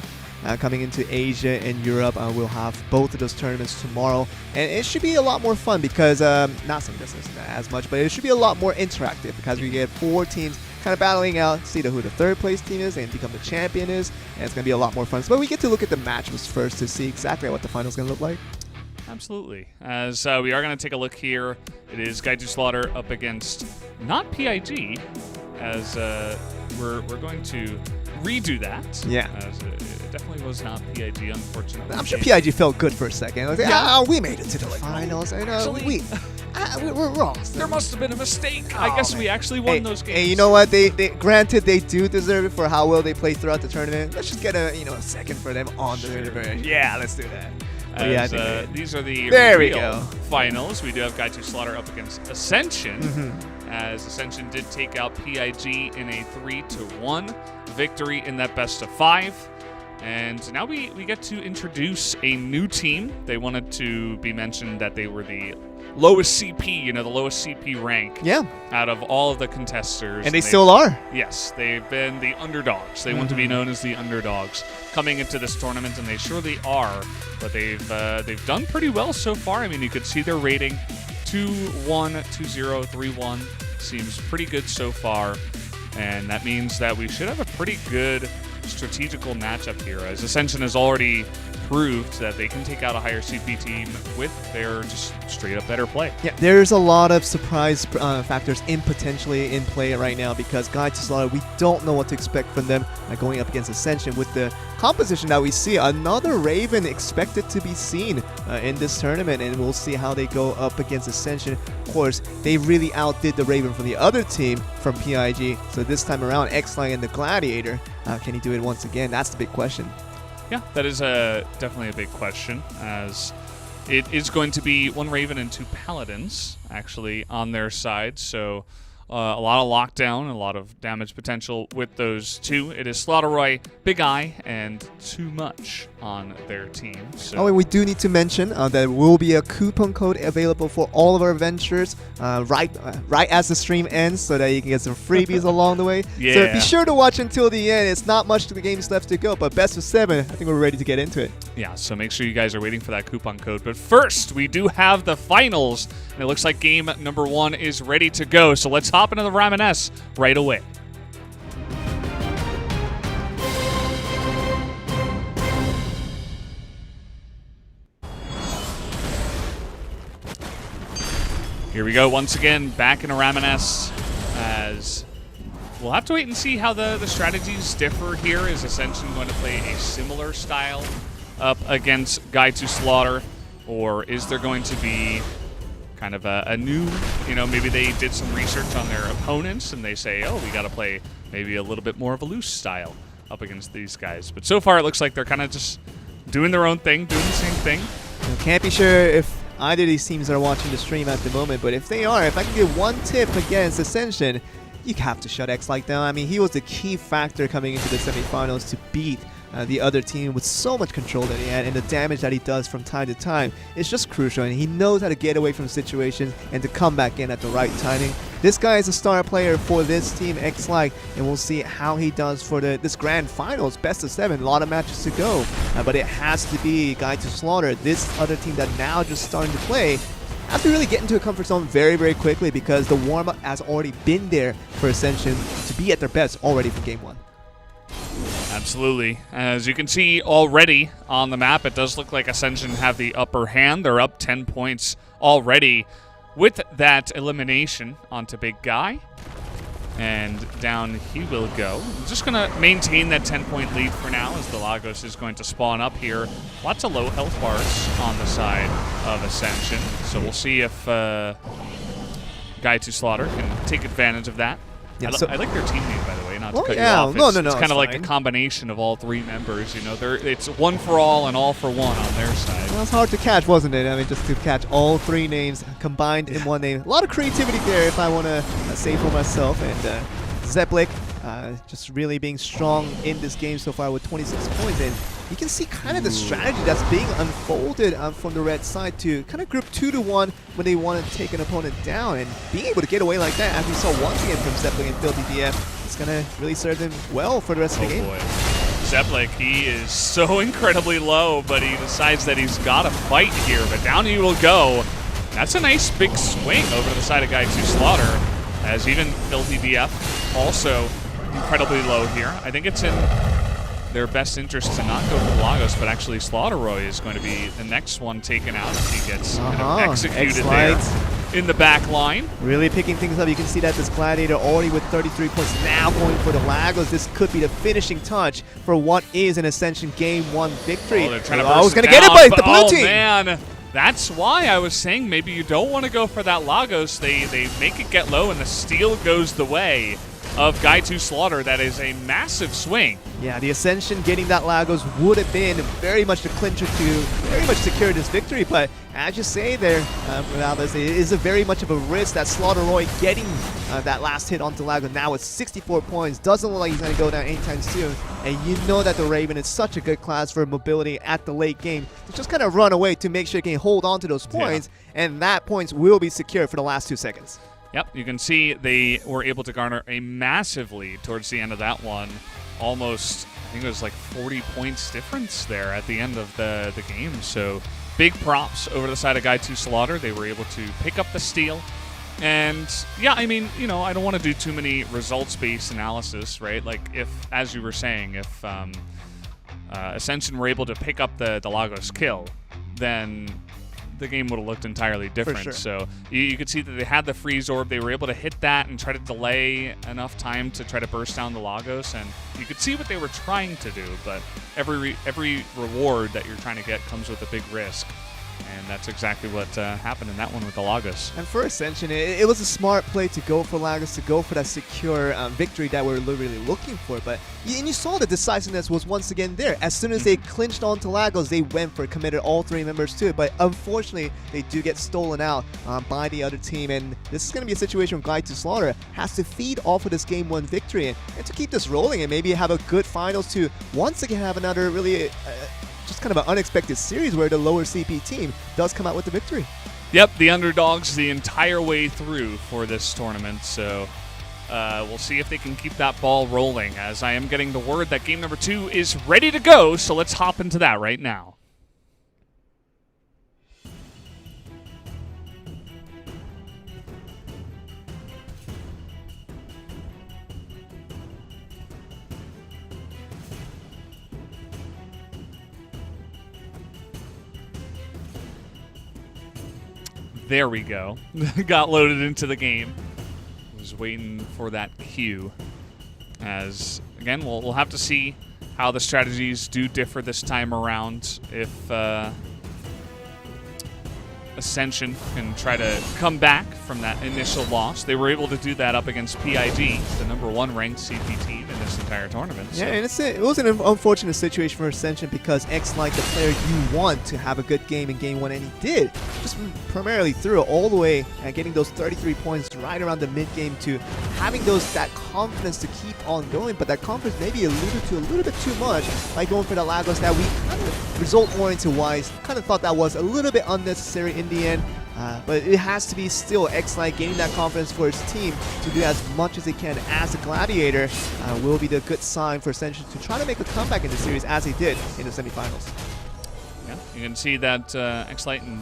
Coming into Asia and Europe, we'll have both of those tournaments tomorrow, and it should be a lot more fun because, not saying this isn't as much, but it should be a lot more interactive because we get 4 teams kind of battling out, see who the third place team is and become the champion is, and it's going to be a lot more fun. But we get to look at the matches first to see exactly what the final is going to look like. Absolutely. As we are going to take a look here, it is Guy to Slaughter up against not PIG, as we're going to redo that. Yeah. As it definitely was not PIG, unfortunately. I'm sure PIG felt good for a second. Like, we made it to the finals. And, we're wrong. There must have been a mistake. I guess we actually won those games. Hey, you know what? They granted they do deserve it for how well they played throughout the tournament. Let's just get a second for them on the tournament. Yeah, let's do that. These are the real finals. We do have Guy to Slaughter up against Ascension, as Ascension did take out PIG in a 3-1 victory in that best-of-5. And now we get to introduce a new team. They wanted to be mentioned that they were the lowest CP, the lowest CP rank out of all of the contestants. And they still are. Yes, they've been the underdogs. They want to be known as the underdogs coming into this tournament, and they surely are. But they've done pretty well so far. I mean, you could see their rating 2-1, 2-0, 3-1. Seems pretty good so far. And that means that we should have a pretty good strategical matchup here, as Ascension has already proved that they can take out a higher CP team with their just straight up better play. Yeah, there's a lot of surprise factors potentially in play right now because Guy to Slaughter, we don't know what to expect from them going up against Ascension with the composition that we see. Another Raven expected to be seen in this tournament, and we'll see how they go up against Ascension. Of course, they really outdid the Raven from the other team from PIG, so this time around, X-Line and the Gladiator, can he do it once again? That's the big question. Yeah, that is definitely a big question, as it is going to be 1 Raven and 2 Paladins, actually, on their side. So a lot of lockdown, a lot of damage potential with those 2. It is Slaughterroy, Big Eye, and Too Much on their team. So. Oh, and we do need to mention that there will be a coupon code available for all of our adventures right as the stream ends, so that you can get some freebies along the way. Yeah. So be sure to watch until the end. It's not much to the games left to go, but best-of-7, I think we're ready to get into it. Yeah, so make sure you guys are waiting for that coupon code. But first, we do have the finals, and it looks like game #1 is ready to go. So let's hop into the Ramoness right away. Here we go once again, back in a Ramoness, as we'll have to wait and see how the strategies differ here. Is Ascension going to play a similar style up against Guy to Slaughter, or is there going to be kind of a new, maybe they did some research on their opponents and they say, oh, we got to play maybe a little bit more of a loose style up against these guys. But so far it looks like they're kind of just doing their own thing, doing the same thing. I can't be sure if either of these teams are watching the stream at the moment, but if they are, if I can get one tip against Ascension, you have to shut X-Like down. I mean, he was the key factor coming into the semifinals to beat the other team with so much control that he had, and the damage that he does from time to time is just crucial, and he knows how to get away from situations and to come back in at the right timing. This guy is a star player for this team, X-Like, and we'll see how he does for this grand finals, best-of-7, a lot of matches to go, but it has to be Guy to Slaughter, this other team that now just starting to play, has to really get into a comfort zone very, very quickly because the warm-up has already been there for Ascension to be at their best already from game 1. Absolutely. As you can see already on the map, it does look like Ascension have the upper hand. They're up 10 points already with that elimination onto Big Guy. And down he will go. I'm just going to maintain that 10-point lead for now as the Lagos is going to spawn up here. Lots of low health bars on the side of Ascension. So we'll see if Guy to Slaughter can take advantage of that. Yeah, I like their team name, by the way, not to cut you yeah, off. no, It's kind of like fine. a combination of all three members. You know, it's one for all and all for one on their side. Well, it's hard to catch, wasn't it? I mean, just to catch all three names combined in one name. A lot of creativity there, if I want to say for myself. And Zeplik just really being strong in this game so far with 26 points. And you can see kind of the strategy that's being unfolded from the red side to kind of group 2-1 when they want to take an opponent down. And being able to get away like that, as we saw once again from Zeplik and Filthy DF, it's going to really serve them well for the rest of the game. Boy. Zeplik, he is so incredibly low, but he decides that he's got to fight here. But down he will go. That's a nice big swing over to the side of Guy to Slaughter, as even Filthy DF also incredibly low here. I think it's in their best interest to not go for Lagos, but actually Slaughterroy is going to be the next one taken out if he gets kind of executed there in the back line. Really picking things up. You can see that this Gladiator already with 33 points, now going for the Lagos. This could be the finishing touch for what is an Ascension Game 1 victory. Oh, they're trying to was going to down, get it, but the blue team. Man. That's why I was saying maybe you don't want to go for that Lagos. They make it get low, and the steal goes the way of Guy to Slaughter. That is a massive swing. Yeah, the Ascension getting that Lagos would have been very much the clincher to very much secure this victory. But as you say there, Morales, it is a very much of a risk that Slaughterroy getting that last hit onto Lagos now with 64 points. Doesn't look like he's going to go down anytime soon. And you know that the Raven is such a good class for mobility at the late game to just kind of run away to make sure he can hold on to those points. Yeah. And that points will be secure for the last 2 seconds. Yep, you can see they were able to garner a massive lead towards the end of that one. Almost, I think it was like 40 points difference there at the end of the game. So big props over the side of Guy to Slaughter. They were able to pick up the steal. And yeah, I mean, you know, I don't want to do too many results-based analysis, right? Like if, as you were saying, if Ascension were able to pick up the Lagos kill, then the game would have looked entirely different. Sure. So you could see that they had the freeze orb. They were able to hit that and try to delay enough time to try to burst down the Lagos, and you could see what they were trying to do. But every reward that you're trying to get comes with a big risk. And that's exactly what happened in that one with the Lagos. And for Ascension, it was a smart play to go for Lagos, to go for that secure victory that we're really looking for. But and you saw the decisiveness was once again there. As soon as they clinched onto Lagos, they went for it, committed all three members to it. But unfortunately, they do get stolen out by the other team. And this is going to be a situation where Guy to Slaughter has to feed off of this Game 1 victory and to keep this rolling and maybe have a good finals to once again have another really just kind of an unexpected series where the lower CP team does come out with the victory. Yep, the underdogs the entire way through for this tournament, so we'll see if they can keep that ball rolling, as I am getting the word that game number 2 is ready to go, so let's hop into that right now. There we go. Got loaded into the game. Was waiting for that cue. As, again, we'll have to see how the strategies do differ this time around. If Ascension can try to come back from that initial loss. They were able to do that up against PIG, the #1 ranked CP team in this entire tournament. Yeah, and it was an unfortunate situation for Ascension because X-Like, the player you want to have a good game in Game 1, and he did. Just primarily through it all the way and getting those 33 points right around the mid-game to having that confidence to keep on going, but that confidence maybe alluded to a little bit too much by going for the Lagos that we kind of result-oriented wise kind of thought that was a little bit unnecessary in the end. But it has to be still X-Like gaining that confidence for his team to do as much as they can as a Gladiator will be the good sign for Ascension to try to make a comeback in the series as they did in the semifinals. Yeah, you can see that X-Light and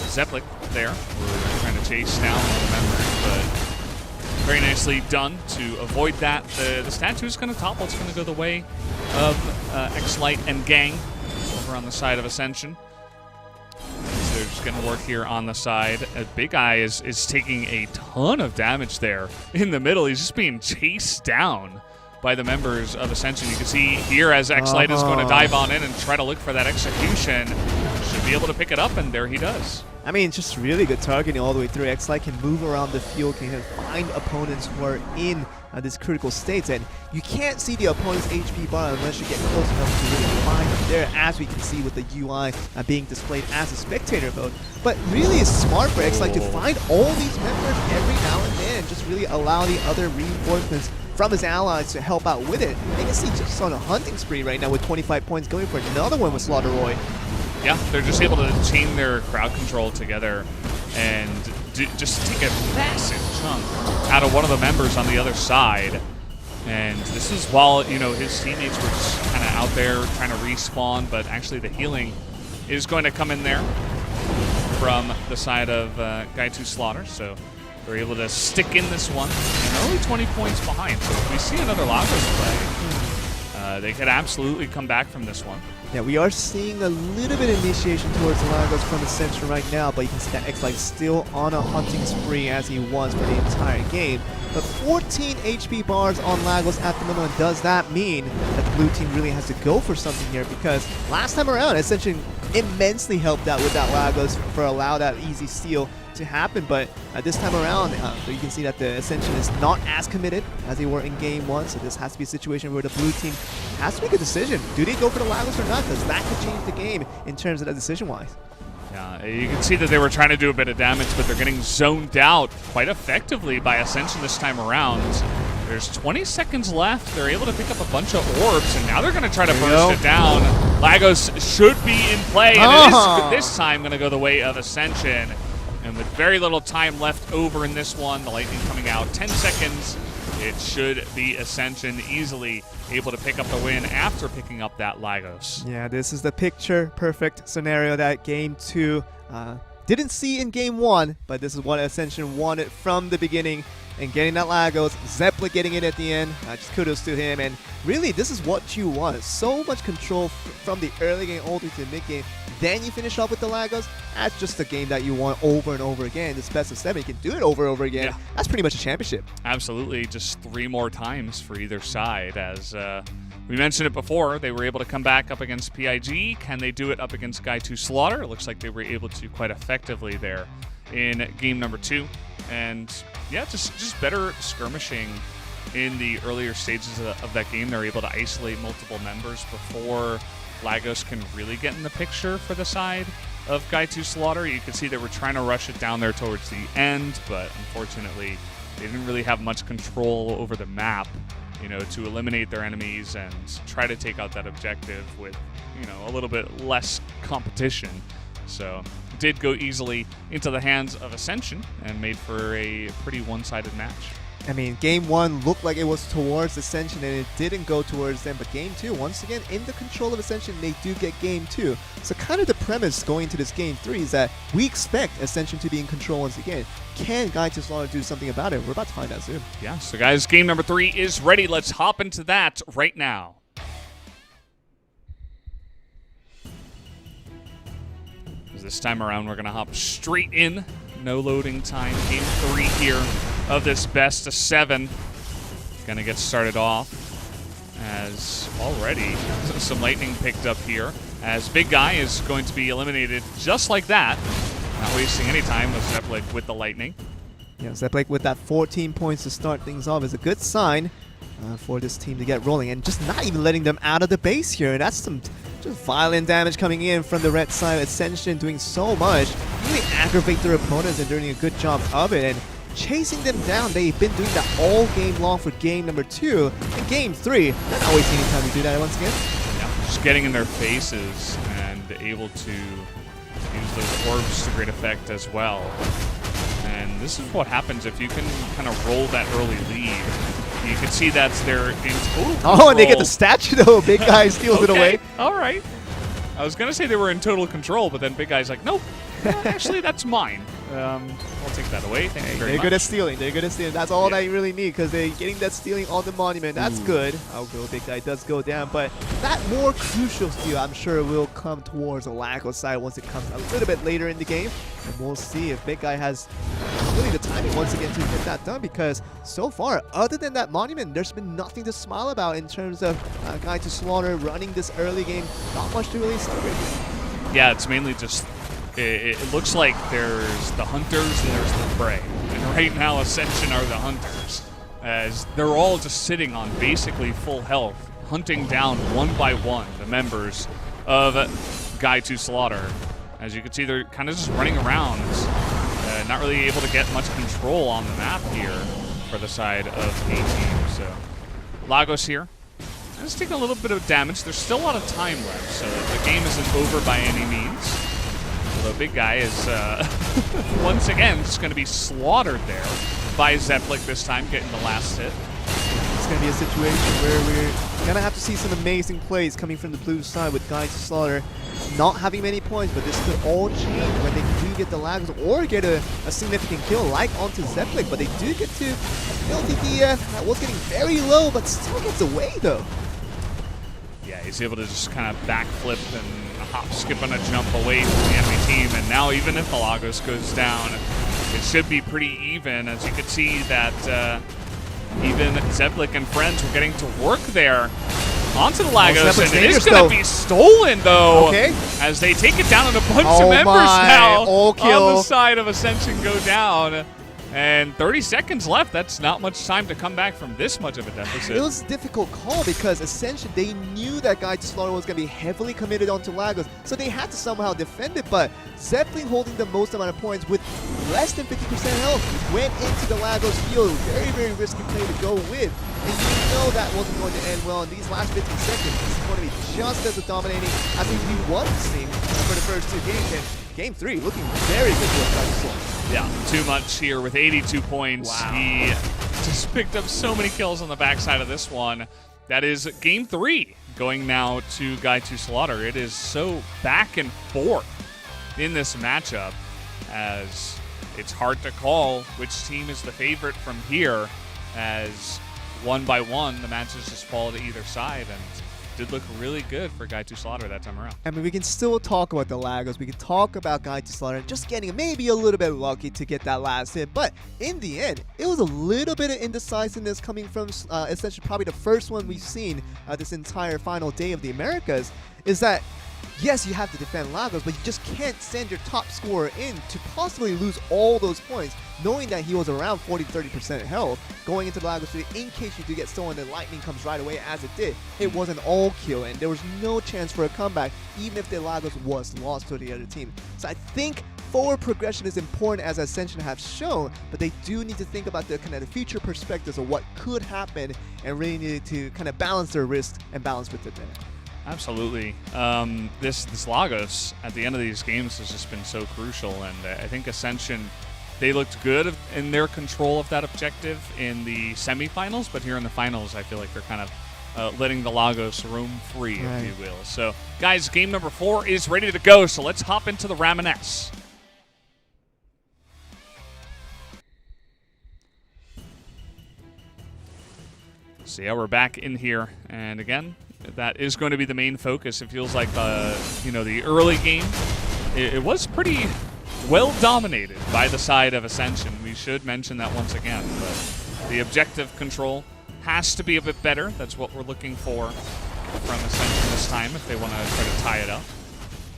Zeplik there were trying to chase down the members, but very nicely done to avoid that. The statue is going to topple. It's going to go the way of X-Light and Gang over on the side of Ascension. So they're just going to work here on the side. Big Eye is taking a ton of damage there in the middle. He's just being chased down by the members of Ascension. You can see here as X-Light is going to dive on in and try to look for that execution. Should be able to pick it up, and there he does. I mean, just really good targeting all the way through. X-Light can move around the field, can find opponents who are in this critical state, and you can't see the opponent's HP bar unless you get close enough to really find them there, as we can see with the UI being displayed as a spectator mode. But really it's smart for X-Light to find all these members every now and then, and just really allow the other reinforcements from his allies to help out with it. You can see just on a hunting spree right now with 25 points, going for another one with Slaughterroy. Yeah, they're just able to chain their crowd control together and just take a massive chunk out of one of the members on the other side. And this is while, you know, his teammates were just kind of out there trying to respawn, but actually the healing is going to come in there from the side of Guy 2 Slaughter. So they're able to stick in this one, and only 20 points behind. So if we see another Lagos play, they could absolutely come back from this one. Yeah, we are seeing a little bit of initiation towards Lagos from Ascension right now, but you can see that X-Light still on a hunting spree as he was for the entire game. But 14 HP bars on Lagos at the moment. Does that mean that the blue team really has to go for something here? Because last time around, Ascension immensely helped out with that Lagos for allow that easy steal to happen, but this time around, you can see that the Ascension is not as committed as they were in Game 1, so this has to be a situation where the blue team has to make a decision. Do they go for the Lagos or not? Because that could change the game in terms of that decision-wise. Yeah, you can see that they were trying to do a bit of damage, but they're getting zoned out quite effectively by Ascension this time around. There's 20 seconds left. They're able to pick up a bunch of orbs, and now they're going to try to burst it down. Lagos should be in play, and it is this time going to go the way of Ascension. And with very little time left over in this one, the Lightning coming out, 10 seconds, it should be Ascension easily able to pick up the win after picking up that Lagos. Yeah, this is the picture-perfect scenario that Game 2 didn't see in Game 1, but this is what Ascension wanted from the beginning. And getting that Lagos, Zeppelin getting it at the end, just kudos to him. And really, this is what you want. So much control from the early game all the way to the mid game. Then you finish off with the Lagos. That's just a game that you want over and over again. This best of 7, you can do it over and over again. Yeah. That's pretty much a championship. Absolutely, just 3 more times for either side. As we mentioned it before, they were able to come back up against PIG. Can they do it up against Guy 2 Slaughter? It looks like they were able to quite effectively there in game number 2. And yeah, just better skirmishing in the earlier stages of that game. They're able to isolate multiple members before Lagos can really get in the picture for the side of Guy 2 Slaughter. You can see they were trying to rush it down there towards the end, but unfortunately they didn't really have much control over the map, you know, to eliminate their enemies and try to take out that objective with, you know, a little bit less competition. So it did go easily into the hands of Ascension and made for a pretty one-sided match. I mean, Game 1 looked like it was towards Ascension, and it didn't go towards them. But Game 2, once again, in the control of Ascension, they do get Game 2. So kind of the premise going into this Game 3 is that we expect Ascension to be in control once again. Can Guy 2 Slaughter do something about it? We're about to find out soon. Yeah, so guys, game number 3 is ready. Let's hop into that right now. This time around, we're going to hop straight in. No loading time. Game 3 here of this best of 7. Going to get started off as already some lightning picked up here, as Big Guy is going to be eliminated just like that. Not wasting any time with Zeppelin with the lightning. Yeah, Zeppelin with that 14 points to start things off is a good sign for this team to get rolling, and just not even letting them out of the base here. And that's some just violent damage coming in from the red side. Ascension doing so much, really aggravate their opponents and doing a good job of it and chasing them down. They've been doing that all game long for game number 2. In game 3, they're not wasting any time to do that once again. Yeah, just getting in their faces and able to use those orbs to great effect as well. And this is what happens if you can kind of roll that early lead. You can see that's their in total control. Oh, and they get the statue though. Big Guy steals it away. All right. I was going to say they were in total control, but then Big Guy's like, nope, actually that's mine. I'll take that away. Thank you very much. They're good at stealing. They're good at stealing. That's all that you really need, because they're getting that stealing on the monument. That's good. Although Big Guy does go down, but that more crucial steal, I'm sure, will come towards the Lagos side once it comes a little bit later in the game. And we'll see if Big Guy has really the timing once again to get that done, because so far, other than that monument, there's been nothing to smile about in terms of Guy 2 Slaughter running this early game. Not much to really celebrate. Yeah, it's mainly just it looks like there's the hunters and there's the prey. And right now, Ascension are the hunters, as they're all just sitting on basically full health, hunting down one by one the members of Guide to Slaughter. As you can see, they're kind of just running around, not really able to get much control on the map here for the side of A-Team. So Lagos here. It's taking a little bit of damage. There's still a lot of time left, so the game isn't over by any means. Although Big Guy is, once again, just going to be slaughtered there by Zeplik this time, getting the last hit. It's going to be a situation where we're going to have to see some amazing plays coming from the blue side with Guide to Slaughter not having many points, but this could all change when they do get the Lagos or get a significant kill like onto Zeplik, but they do get to LTD that was getting very low, but still gets away though. Yeah, he's able to just kind of backflip and hop, skip, and a jump away from the enemy team. And now even if the Lagos goes down, it should be pretty even. As you can see that even Zeplik and friends were getting to work there onto the Lagos. And it is going to be stolen, though, as they take it down and a bunch of members now on the side of Ascension go down. And 30 seconds left. That's not much time to come back from this much of a deficit. It was a difficult call because Ascension, they knew that Guide to Slaughter was going to be heavily committed onto Lagos, so they had to somehow defend it. But Zeppelin holding the most amount of points with less than 50% health went into the Lagos field. Very, very risky play to go with. And you know that wasn't going to end well in these last 50 seconds. This is going to be just as dominating as we once seen for the first two games. And Game 3 looking very good for Guide to Slaughter. Yeah, too much here with 82 points. Wow. He just picked up so many kills on the backside of this one. That is Game 3 going now to Guide to Slaughter. It is so back and forth in this matchup, as it's hard to call which team is the favorite from here, as one by one the matches just fall to either side, and did look really good for Guide to Slaughter that time around. I mean, we can still talk about the Lagos. We can talk about Guide to Slaughter just getting maybe a little bit lucky to get that last hit. But in the end, it was a little bit of indecisiveness coming from essentially probably the first one we've seen this entire final day of the Americas, is that yes, you have to defend Lagos, but you just can't send your top scorer in to possibly lose all those points, knowing that he was around 40-30% health going into the Lagos City in case you do get stolen and lightning comes right away as it did. It was an all kill and there was no chance for a comeback even if the Lagos was lost to the other team. So I think forward progression is important, as Ascension have shown, but they do need to think about the kind of the future perspectives of what could happen and really need to kind of balance their risk and balance with it there. Absolutely. This Lagos at the end of these games has just been so crucial, and I think Ascension, they looked good in their control of that objective in the semifinals, but here in the finals, I feel like they're kind of letting the Lagos roam free, if you will. So, guys, game number 4 is ready to go, so let's hop into the Ramoness. So yeah, we're back in here, and again, that is going to be the main focus. It feels like the early game, it was pretty well dominated by the side of Ascension. We should mention that once again, but the objective control has to be a bit better. That's what we're looking for from Ascension this time if they want to try to tie it up.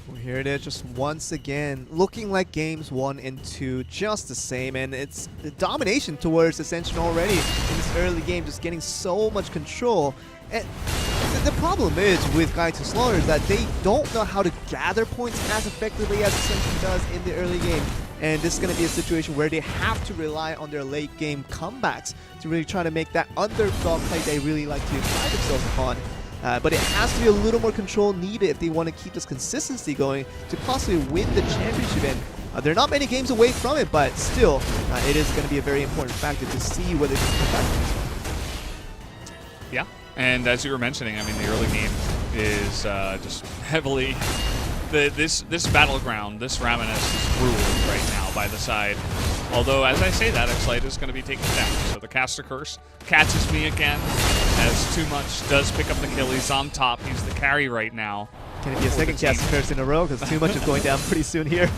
Well, here it is, just once again, looking like games 1 and 2, just the same, and it's the domination towards Ascension already in this early game, just getting so much control. And the problem is with Guide to Slaughter is that they don't know how to gather points as effectively as Ascension does in the early game. And this is going to be a situation where they have to rely on their late game comebacks to really try to make that underdog play they really like to pride themselves upon. But it has to be a little more control needed if they want to keep this consistency going to possibly win the championship. And they're not many games away from it, but still, it is going to be a very important factor to see whether they can come back from this one. Yeah. And as you were mentioning, I mean, the early game is just heavily this battleground, this Ramoness is ruled right now by the side. Although, as I say that, X-Light is going to be taken down. So the Caster Curse catches me again, as Too Much does pick up the kill. He's on top. He's the carry right now. Can it be a second Caster Curse in a row? Because Too Much is going down pretty soon here.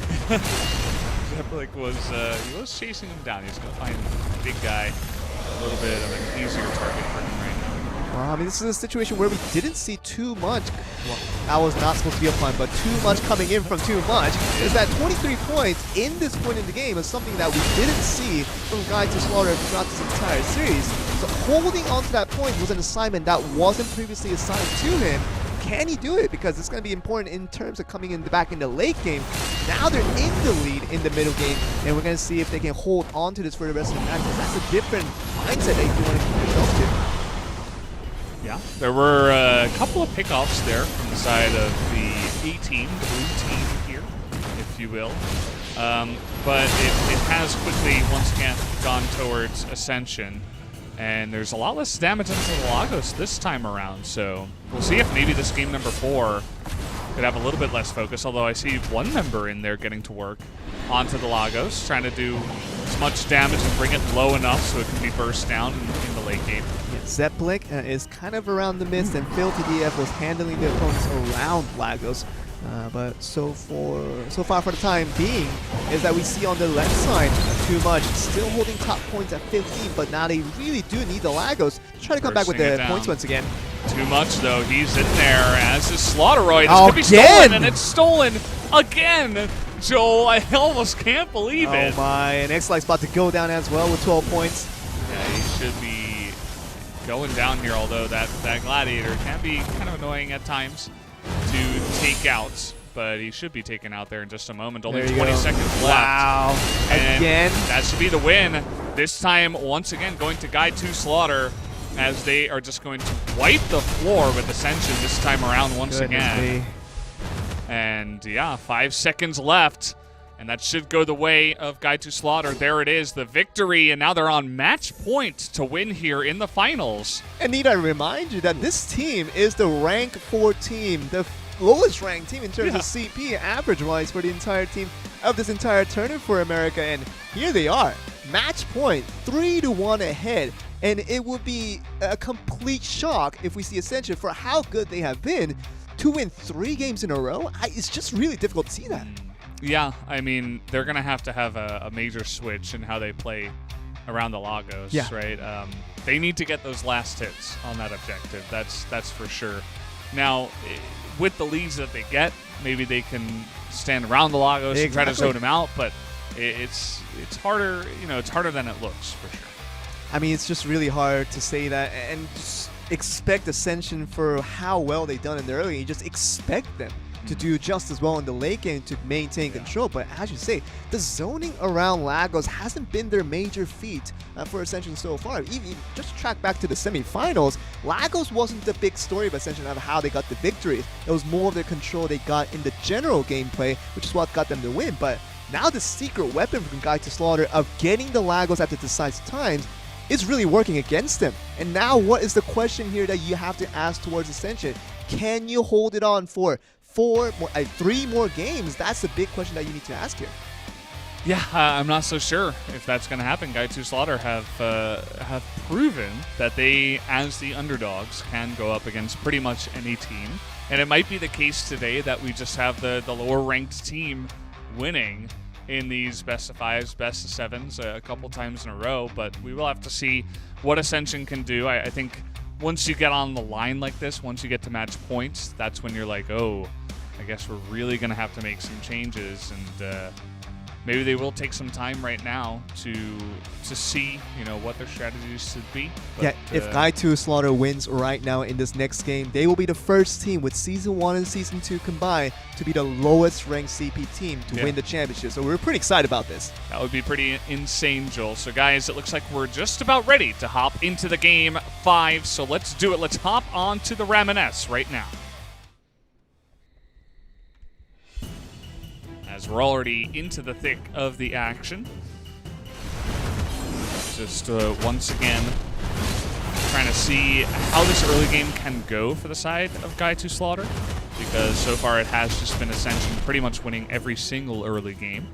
Zeplik he was chasing him down. He's going to find Big Guy a little bit of an easier target for him right now. Well, I mean, this is a situation where we didn't see too much. Well, that was not supposed to be a pun, but too much coming in from too much. Is that 23 points in this point in the game is something that we didn't see from Guy to Slaughter throughout this entire series. So holding on to that point was an assignment that wasn't previously assigned to him. Can he do it? Because it's going to be important in terms of coming in the back in the late game. Now they're in the lead in the middle game, and we're going to see if they can hold on to this for the rest of the match. That's a different mindset that you want to keep yourself to. Yeah, there were a couple of pickoffs there from the side of the A team, the blue team here, if you will. But it has quickly, once again, gone towards Ascension. And there's a lot less damage into the Lagos this time around, so we'll see if maybe this game number 4 could have a little bit less focus, although I see one member in there getting to work onto the Lagos, trying to do as much damage and bring it low enough so it can be burst down in the late game. Yeah, Zepplik is kind of around the midst, and Phil TDF was handling the opponents around Lagos. But so far for the time being is that we see on the left side too much, still holding top points at 15, but now they really do need the Lagos to try to come back with the points once again. Too much though, he's in there as is Slaughteroid. This could be Again! stolen, and it's stolen again! Joel, I almost can't believe it. Oh my, and X-Light's about to go down as well with 12 points. Yeah, he should be going down here, although that Gladiator can be kind of annoying at times to take out, but he should be taken out there in just a moment. Only 20 seconds left. Wow. And again. that should be the win. This time, once again, going to Guide 2 Slaughter, as they are just going to wipe the floor with Ascension this time around once again. And yeah, 5 seconds left. And that should go the way of Guide 2 Slaughter. There it is, the victory, and now they're on match point to win here in the finals. And need I remind you that this team is the rank 4 team, the lowest ranked team in terms of CP average-wise for the entire team of this entire tournament for America. And here they are, match point, 3-1 ahead. And it would be a complete shock if we see Ascension for how good they have been to win 3 games in a row. It's just really difficult to see that. Yeah, I mean, they're going to have a major switch in how they play around the Lagos, right? They need to get those last hits on that objective. That's for sure. Now, with the leads that they get, maybe they can stand around the Lagos and try to zone them out, but it's harder, it's harder than it looks, for sure. I mean, it's just really hard to say that and just expect Ascension for how well they've done in the early. You just expect them to do just as well in the late game to maintain control. But as you say, the zoning around Lagos hasn't been their major feat for Ascension so far. Even just track back to the semifinals, Lagos wasn't the big story of Ascension of how they got the victory. It was more of the control they got in the general gameplay, which is what got them the win. But now the secret weapon from Guide to Slaughter of getting the Lagos at the decisive times is really working against them. And now what is the question here that you have to ask towards Ascension? Can you hold it on for 3 more games? That's the big question that you need to ask here. Yeah, I'm not so sure if that's going to happen. Guide 2 Slaughter have proven that they, as the underdogs, can go up against pretty much any team. And it might be the case today that we just have the lower-ranked team winning in these best of 5s, best of 7s a couple times in a row. But we will have to see what Ascension can do. I think once you get on the line like this, once you get to match points, that's when you're like, oh, I guess we're really going to have to make some changes, and maybe they will take some time right now to see, what their strategies should be. But, yeah, if Guide 2 Slaughter wins right now in this next game, they will be the first team with Season 1 and Season 2 combined to be the lowest ranked CP team to win the championship. So we're pretty excited about this. That would be pretty insane, Joel. So guys, it looks like we're just about ready to hop into the game 5. So let's do it. Let's hop on to the Ramoness right now. As we're already into the thick of the action. Just once again trying to see how this early game can go for the side of Guide 2 Slaughter, because so far it has just been Ascension pretty much winning every single early game.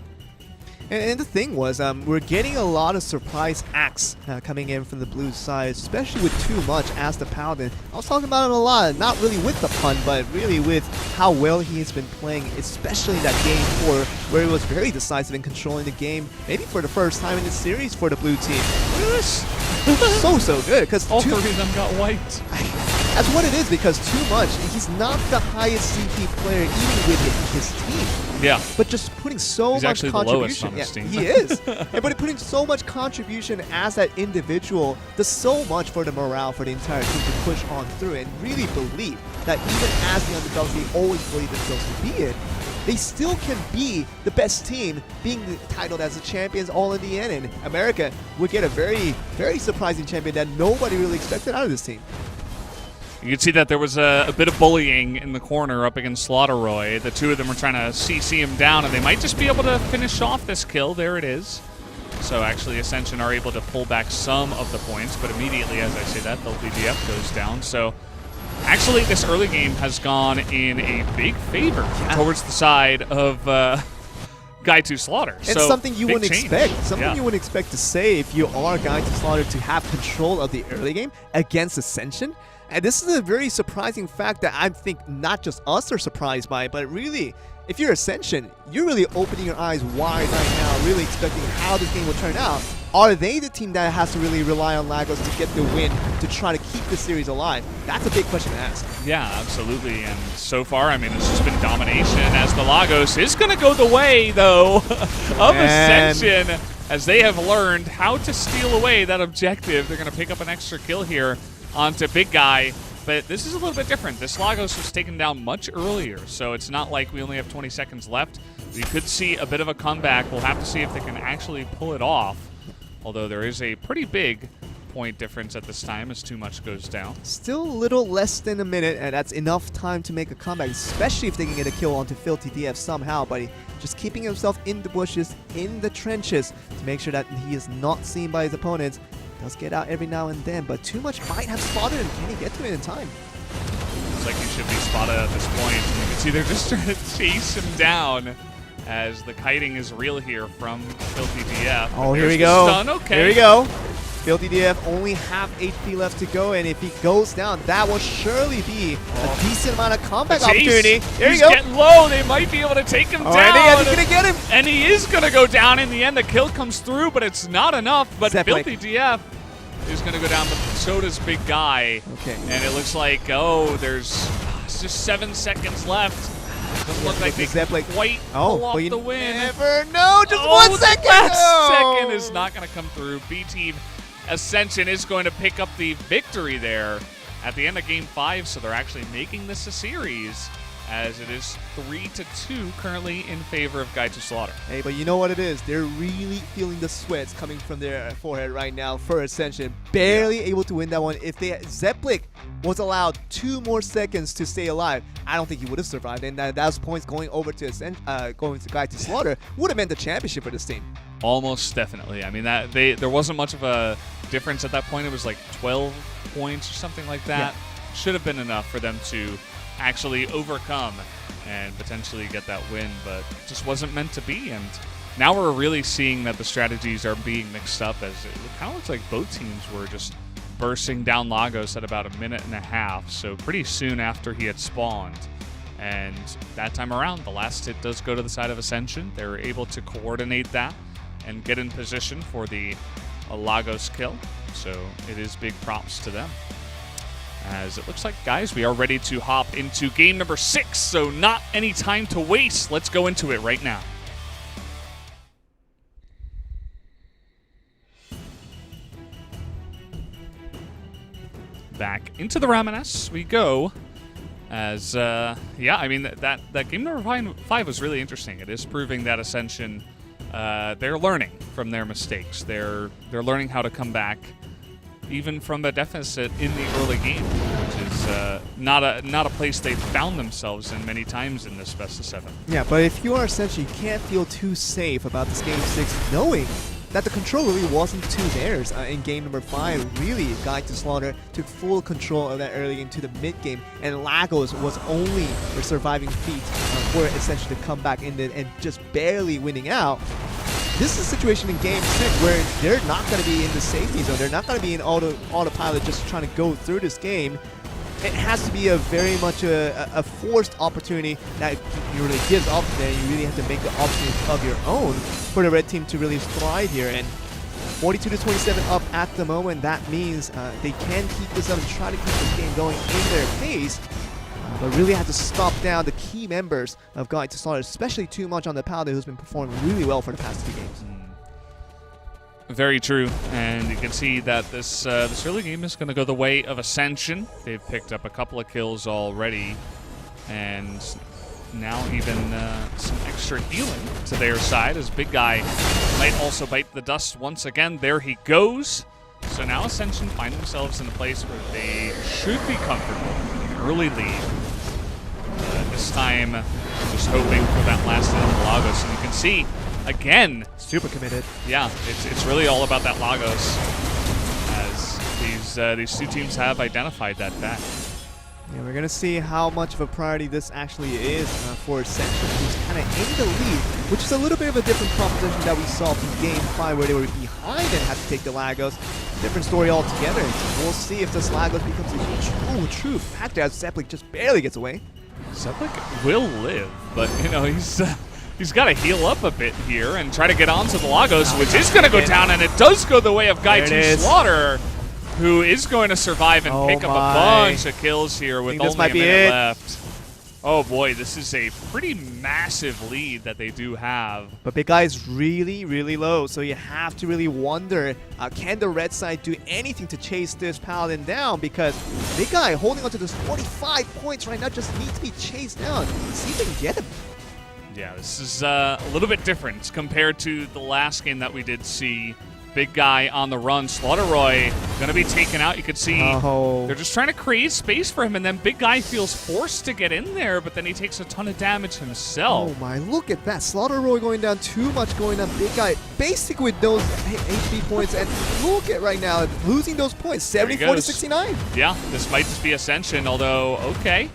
And the thing was, we're getting a lot of surprise acts coming in from the blue side, especially with Too Much as the Paladin. I was talking about him a lot, not really with the pun, but really with how well he's been playing, especially in that game 4, where he was very decisive in controlling the game, maybe for the first time in the series for the blue team. Look at this. So good, because all 3 of them got wiped. That's what it is, because Too Much, he's not the highest CP player even with his team. Yeah. But just putting so He's much actually contribution. the lowest on his team. He is. But putting so much contribution as that individual does so much for the morale for the entire team to push on through and really believe that even as the underdogs, they always believe themselves to be it. They still can be the best team, being titled as the champions all in the end. And America would get a very, very surprising champion that nobody really expected out of this team. You can see that there was a bit of bullying in the corner up against Slaughterroy. The 2 of them were trying to CC him down, and they might just be able to finish off this kill. There it is. So actually, Ascension are able to pull back some of the points, but immediately as I say that, the DF goes down. So actually, this early game has gone in a big favor towards the side of Guy 2 Slaughter. And so something you wouldn't change. expect. Something you wouldn't expect to say if you are Guy 2 Slaughter to have control of the early game against Ascension. And this is a very surprising fact that I think not just us are surprised by, but really, if you're Ascension, you're really opening your eyes wide right now, really expecting how this game will turn out. Are they the team that has to really rely on Lagos to get the win to try to keep the series alive? That's a big question to ask. Yeah, absolutely. And so far, I mean, it's just been domination as the Lagos is going to go the way, though, of Ascension, as they have learned how to steal away that objective. They're going to pick up an extra kill here onto Big Guy, but this is a little bit different. This Lagos was taken down much earlier, so it's not like we only have 20 seconds left. We could see a bit of a comeback. We'll have to see if they can actually pull it off, although there is a pretty big point difference at this time as Too Much goes down. Still a little less than a minute, and that's enough time to make a comeback, especially if they can get a kill onto Filthy DF somehow, but just keeping himself in the bushes, in the trenches, to make sure that he is not seen by his opponents. Does get out every now and then, but Too Much might have spotted him. Can he get to it in time? Looks like he should be spotted at this point. You can see they're just trying to chase him down as the kiting is real here from Filthy DF. Oh, here we go. Stun. Okay. Here we go. Filthy DF only have HP left to go, and if he goes down, that will surely be a decent amount of comeback opportunity. There you go. He's getting low. They might be able to take him down. And he's going to get him. And he is going to go down in the end. The kill comes through, but it's not enough. But Filthy DF is going to go down, but so does Big Guy. Okay. And it looks like, there's just 7 seconds left. Doesn't look like they can quite pull off the win. Never know. Just 1 second. Last second is not going to come through. B-Team Ascension is going to pick up the victory there at the end of Game 5, so they're actually making this a series, as it is 3-2 currently in favor of Guy 2 Slaughter. Hey, but you know what it is? They're really feeling the sweats coming from their forehead right now for Ascension. Barely able to win that one. If Zepplik was allowed 2 more seconds to stay alive, I don't think he would have survived. And those points going over to going to Guy 2 Slaughter would have meant the championship for this team. Almost definitely. I mean, there wasn't much of a difference at that point. It was like 12 points or something like that. Yeah. Should have been enough for them to actually overcome and potentially get that win, but just wasn't meant to be. And now we're really seeing that the strategies are being mixed up, as it kind of looks like both teams were just bursting down Lagos at about 1.5 minutes, so pretty soon after he had spawned. And that time around, the last hit does go to the side of Ascension. They were able to coordinate that and get in position for the Lagos kill, so it is big props to them. As it looks like, guys, we are ready to hop into game number 6, so not any time to waste. Let's go into it right now. Back into the Ramoness we go. As, yeah, I mean, that game number 5 was really interesting. It is proving that Ascension, they're learning from their mistakes. They're learning how to come back, even from a deficit in the early game, which is not a place they've found themselves in many times in this best of 7. Yeah, but if you are Ascension, you can't feel too safe about this game 6, knowing that the control really wasn't to theirs in game number 5. Really, Guy 2 Slaughter took full control of that early game to the mid game, and Lagos was only their surviving feat for Ascension to come back in and just barely winning out. this is a situation in Game 6 where they're not going to be in the safety zone. They're not going to be in autopilot just trying to go through this game. It has to be a very much a forced opportunity that really gives up there. You really have to make the opportunity of your own for the red team to really thrive here. And 42-27 up at the moment. That means they can keep this up and try to keep this game going in their pace. But really have to stop down the key members of Guide to Slaughter, especially too much on the Paladin, who's been performing really well for the past 2 games. Very true, and you can see that this early game is going to go the way of Ascension. They've picked up a couple of kills already, and now even some extra healing to their side, as Big Guy might also bite the dust once again. There he goes. So now Ascension find themselves in a place where they should be comfortable. Early lead. This time, just hoping for that last hit on Lagos, and you can see again, super committed. Yeah, it's really all about that Lagos, as these two teams have identified that fact. Yeah, we're gonna see how much of a priority this actually is for Ascension, who's kind of in the lead, which is a little bit of a different proposition that we saw from Game 5, where they were behind and had to take the Lagos. Different story altogether. We'll see if this Lagos becomes a true factor as Zeplik just barely gets away. Zeplik will live, but you know he's got to heal up a bit here and try to get onto the Lagos, which is going to go down, and it does go the way of Guy to Slaughter, who is going to survive and pick up a bunch of kills here with only a minute left. Oh boy, this is a pretty massive lead that they do have. But Big Guy is really, really low, so you have to really wonder, can the red side do anything to chase this Paladin down? Because Big Guy holding onto this 45 points right now just needs to be chased down. See if they can get him. Yeah, this is a little bit different compared to the last game that we did see. Big Guy on the run. Slaughterroy going to be taken out. You can see they're just trying to create space for him, and then Big Guy feels forced to get in there, but then he takes a ton of damage himself. Oh my, look at that. Slaughterroy going down, too much going on. Big Guy basic with those HP points, and look at right now, losing those points, 74-69. Yeah, this might just be Ascension, although, okay.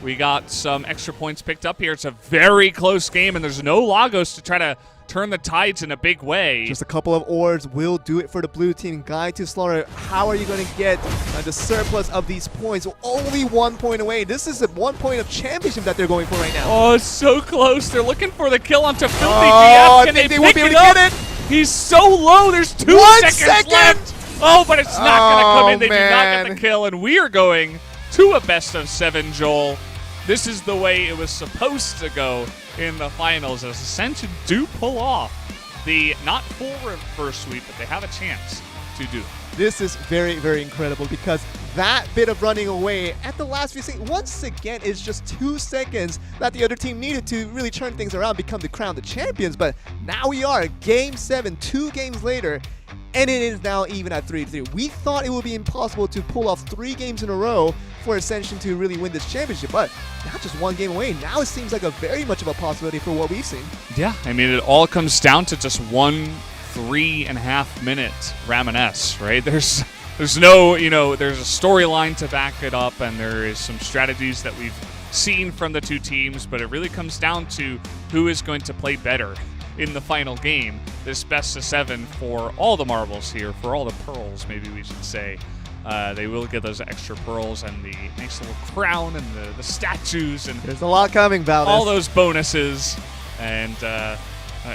We got some extra points picked up here. It's a very close game, and there's no Lagos to try to turn the tides in a big way. Just a couple of orbs will do it for the blue team. Guide to Slaughter, how are you going to get the surplus of these points? Only 1 point away. This is a 1 point of championship that they're going for right now. Oh, it's so close. They're looking for the kill onto Filthy GF. Can they won't pick be able it to up? get it. He's so low. There's 2 seconds left. Oh, but it's not going to come in. They do not get the kill, and we are going to a best-of-7, Joel. This is the way it was supposed to go in the finals, as Ascension do pull off the not full reverse sweep, but they have a chance to do it. This is very, very incredible, because that bit of running away at the last few seconds, once again, is just 2 seconds that the other team needed to really turn things around, become the crown the champions. But now we are, Game 7, 2 games later, and it is now even at 3-3. We thought it would be impossible to pull off 3 games in a row for Ascension to really win this championship, but not just 1 game away. Now it seems like a very much of a possibility for what we've seen. Yeah, I mean, it all comes down to just 1 3.5-minute Ramoness, right? There's no, there's a storyline to back it up, and there is some strategies that we've seen from the 2 teams, but it really comes down to who is going to play better in the final game, this best-of-7 for all the marbles here, for all the pearls, maybe we should say. They will get those extra pearls and the nice little crown and the statues, and there's a lot coming, Valdez. All those bonuses, and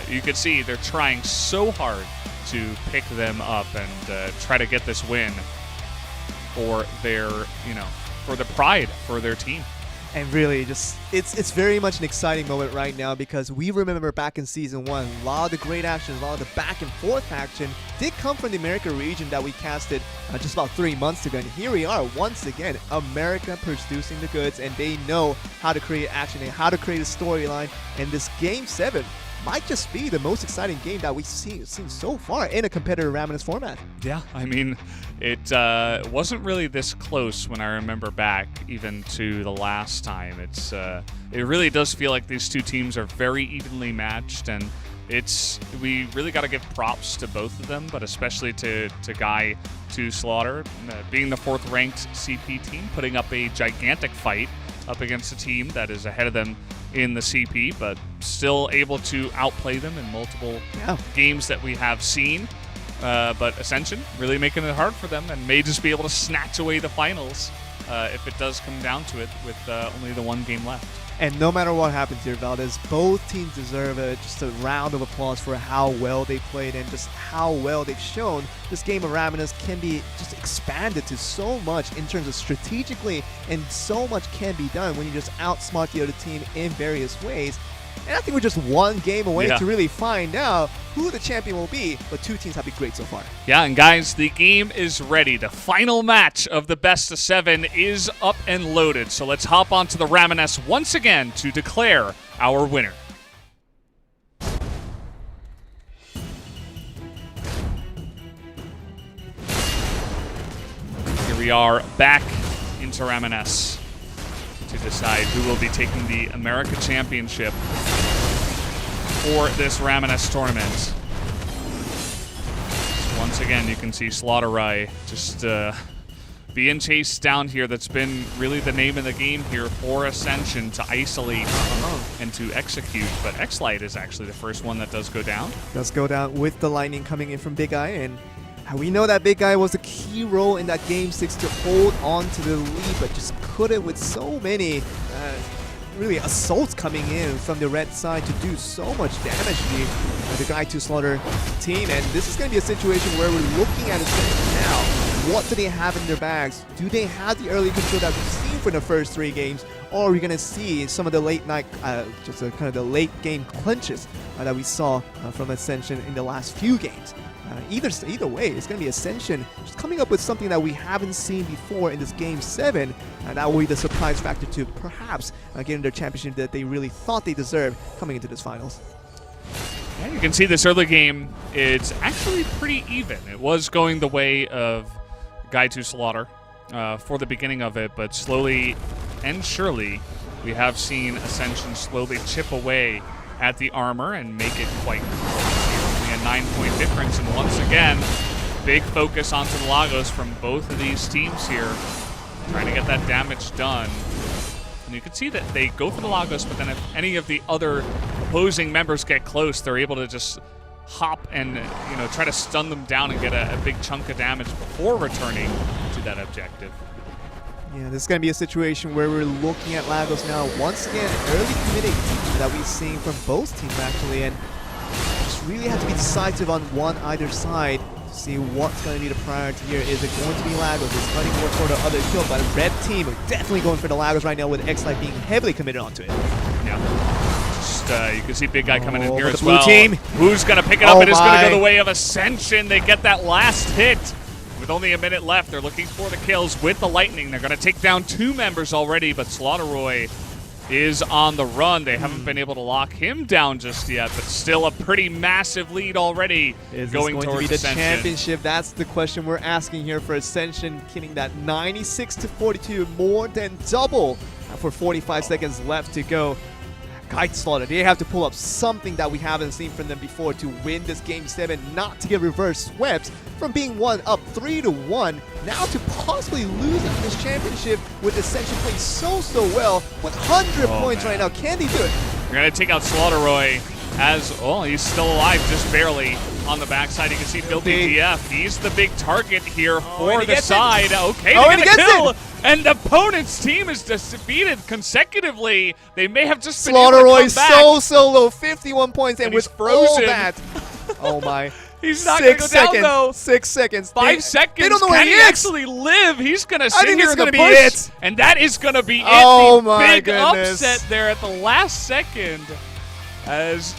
you can see they're trying so hard to pick them up and try to get this win for their, for the pride for their team. And really, just it's very much an exciting moment right now, because we remember back in Season 1, a lot of the great action, a lot of the back and forth action did come from the America region that we casted just about 3 months ago. And here we are, once again, America producing the goods, and they know how to create action and how to create a storyline. And this Game 7 might just be the most exciting game that we've seen so far in a competitive Ramoness format. Yeah, I mean, it wasn't really this close when I remember back even to the last time. It really does feel like these 2 teams are very evenly matched, and we really got to give props to both of them, but especially to Guy to Slaughter, being the 4th ranked CP team, putting up a gigantic fight up against a team that is ahead of them in the CP, but still able to outplay them in multiple games that we have seen. But Ascension really making it hard for them and may just be able to snatch away the finals if it does come down to it with only the one game left. And no matter what happens here, Valdez, both teams deserve just a round of applause for how well they played and just how well they've shown this game of Ramoness can be just expanded to so much in terms of strategically, and so much can be done when you just outsmart the other team in various ways. And I think we're just one game away to really find out who the champion will be, but two teams have been great so far. Yeah, and guys, the game is ready. The final match of the best of 7 is up and loaded. So let's hop onto the Ramoness once again to declare our winner. Here we are back into Ramoness to decide who will be taking the America Championship for this Ramoness tournament. So once again, you can see Slaughter just being chased down here. That's been really the name of the game here for Ascension, to isolate and to execute. But Xlight is actually the first one that does go down. Does go down with the lightning coming in from Big Eye, and we know that Big Guy was a key role in that Game 6 to hold on to the lead, but just couldn't with so many really assaults coming in from the red side to do so much damage to the Guy 2 Slaughter team. And this is going to be a situation where we're looking at it now. What do they have in their bags? Do they have the early control that we've seen for the first 3 games? Or are we going to see some of the late night, kind of the late game clinches that we saw from Ascension in the last few games? Either way, it's going to be Ascension just coming up with something that we haven't seen before in this Game 7, and that will be the surprise factor to perhaps getting their championship that they really thought they deserved coming into this finals. Yeah, you can see this early game, it's actually pretty even. It was going the way of Guy 2 Slaughter for the beginning of it, but slowly and surely we have seen Ascension slowly chip away at the armor and make it quite close. A 9-point difference, and once again, big focus onto the Lagos from both of these teams here, trying to get that damage done. And you can see that they go for the Lagos, but then if any of the other opposing members get close, they're able to just hop and try to stun them down and get a big chunk of damage before returning to that objective. Yeah, this is going to be a situation where we're looking at Lagos now once again, early committing that we've seen from both teams actually, and just really have to be decisive on either side to see what's going to be the priority here. Is it going to be Lagos? Is fighting more for the other kill? But the red team are definitely going for the Lagos right now, with Xlight being heavily committed onto it. Yeah. Just, you can see Big Guy coming in here as blue well. Team. Who's going to pick it up? It is going to go the way of Ascension. They get that last hit. With only a minute left, they're looking for the kills with the lightning. They're going to take down 2 members already, but Slaughter is on the run. They haven't been able to lock him down just yet, but still a pretty massive lead already. Is going this going towards to be the Ascension. championship? That's the question we're asking here for Ascension, getting that 96-42, more than double for 45 seconds left to go. Guy Slaughter, they have to pull up something that we haven't seen from them before to win this Game 7, not to get reverse swept from being up 3-1, now to possibly lose this championship with Ascension playing so well with 100 points right now. Can they do it? We're going to take out Slaughter as, he's still alive, just barely on the backside. You can see Filthy DF. He's the big target here for the side. Okay, they're going to kill. And the opponent's team is defeated consecutively. They may have just been able to come back. so low, 51 points, and with all that, oh my. He's not going to go down, though. 6 seconds. 5 seconds. They don't know where Can he he is. actually live? He's going to sit here in the be bush. it. And that is going to be oh it. The my big goodness. upset there at the last second. As,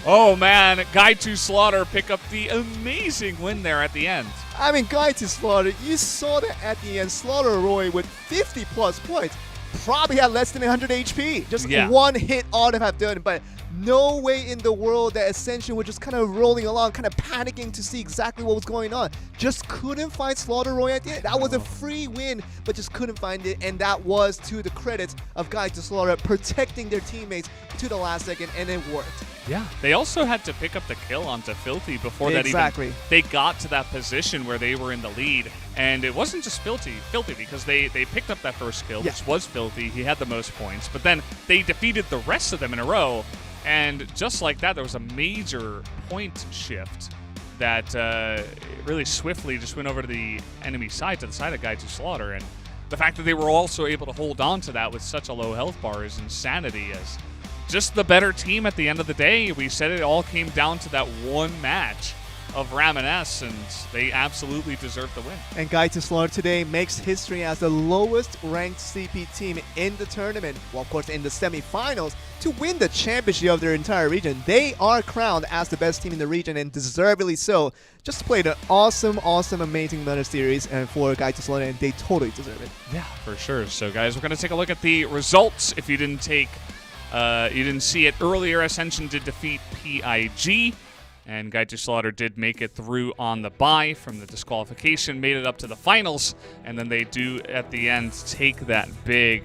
oh man, Guy 2 Slaughter pick up the amazing win there at the end. I mean, Guy 2 Slaughter, you saw that at the end. Slaughter with 50+ points probably had less than 100 HP. Just one hit ought to have done, but no way in the world that Ascension were just kind of rolling along, kind of panicking to see exactly what was going on. Just couldn't find Slaughter at the end. That was a free win, but just couldn't find it, and that was to the credit of Guy 2 Slaughter protecting their teammates to the last second, and it worked. Yeah, they also had to pick up the kill onto Filthy before that even they got to that position where they were in the lead. And it wasn't just Filthy because they picked up that first kill, which was Filthy. He had the most points, but then they defeated the rest of them in a row. And just like that, there was a major point shift that really swiftly just went over to the enemy side, to the side of Guide to Slaughter. And the fact that they were also able to hold on to that with such a low health bar is insanity, as just the better team at the end of the day. We said it all came down to that one match of Ramoness, and they absolutely deserve the win. And Guide to Slaughter today makes history as the lowest ranked CP team in the tournament, well, of course, in the semifinals, to win the championship of their entire region. They are crowned as the best team in the region, and deservedly so. Just played an awesome, amazing Meta series and for Guide to Slaughter, and they totally deserve it. Yeah, for sure. So, guys, we're going to take a look at the results. If you didn't see it earlier, Ascension did defeat PIG, and Guide to Slaughter did make it through on the bye from the disqualification, made it up to the finals, and then they do, at the end, take that big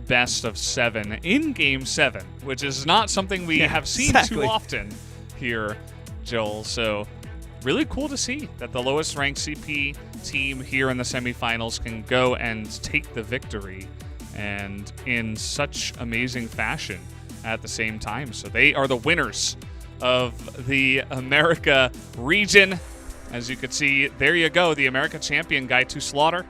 best of 7 in Game 7, which is not something we have seen too often here, Joel. So really cool to see that the lowest ranked CP team here in the semifinals can go and take the victory, and in such amazing fashion at the same time. So they are the winners of the America region. As you can see, there you go, the America champion, Guide to Slaughter,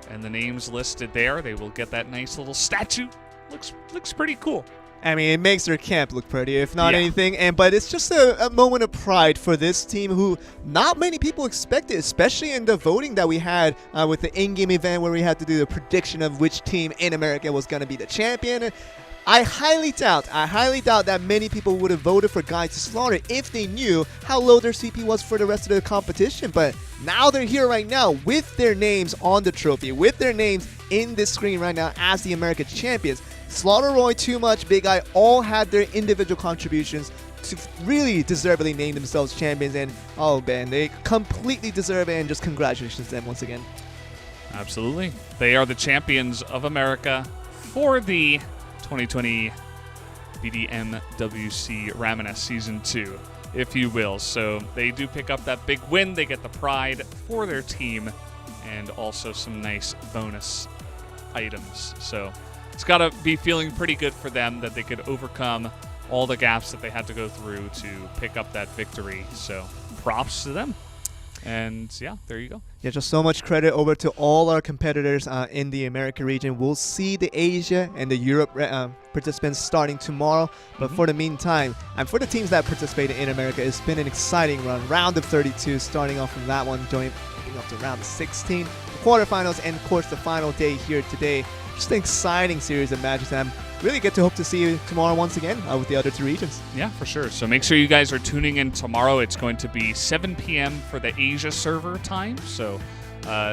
and the names listed there. They will get that nice little statue. Looks pretty cool. I mean, it makes their camp look pretty, if not anything. But it's just a moment of pride for this team who not many people expected, especially in the voting that we had with the in-game event where we had to do the prediction of which team in America was going to be the champion. I highly doubt that many people would have voted for Guide to Slaughter if they knew how low their CP was for the rest of the competition. But now they're here right now with their names on the trophy, with their names in this screen right now as the America champions. Slaughter, Roy, Too Much, Big Eye all had their individual contributions to really deservedly name themselves champions. And oh man, they completely deserve it, and just congratulations to them once again. Absolutely. They are the champions of America for the 2020 BDMWC Ramoness Season 2, if you will. So they do pick up that big win. They get the pride for their team and also some nice bonus items. So it's got to be feeling pretty good for them that they could overcome all the gaps that they had to go through to pick up that victory. So props to them. And yeah, there you go. Yeah, just so much credit over to all our competitors in the America region. We'll see the Asia and the Europe participants starting tomorrow. But for the meantime, and for the teams that participated in America, it's been an exciting run. Round of 32, starting off from that one, going up to round of 16, the quarterfinals, and of course the final day here today. Just an exciting series of matches, and I'm really get to hope to see you tomorrow once again with the other two regions. Yeah, for sure. So make sure you guys are tuning in tomorrow. It's going to be 7 p.m. for the Asia server time. So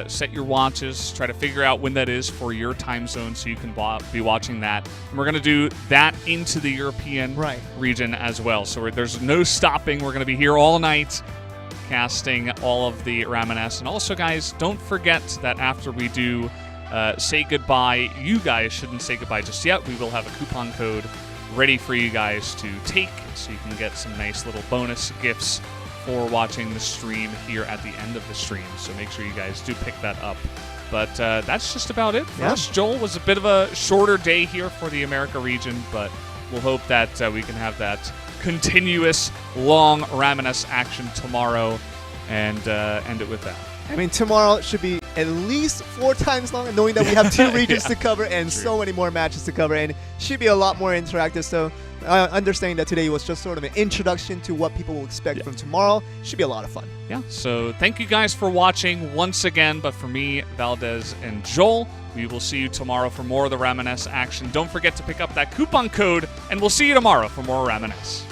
set your watches. Try to figure out when that is for your time zone so you can be watching that. And we're going to do that into the European region as well. So there's no stopping. We're going to be here all night casting all of the Ramoness. And also, guys, don't forget that after we do say goodbye, you guys shouldn't say goodbye just yet. We will have a coupon code ready for you guys to take, so you can get some nice little bonus gifts for watching the stream here at the end of the stream. So make sure you guys do pick that up. But that's just about it for us. Joel, was a bit of a shorter day here for the America region, but we'll hope that we can have that continuous long Ramoness action tomorrow and end it with that. I mean, tomorrow should be at least 4 times long, knowing that we have 2 regions to cover and so many more matches to cover, and should be a lot more interactive. So understanding that today was just sort of an introduction to what people will expect from tomorrow, should be a lot of fun. Yeah, so thank you guys for watching once again. But for me, Valdez, and Joel, we will see you tomorrow for more of the Ramoness action. Don't forget to pick up that coupon code, and we'll see you tomorrow for more Ramoness.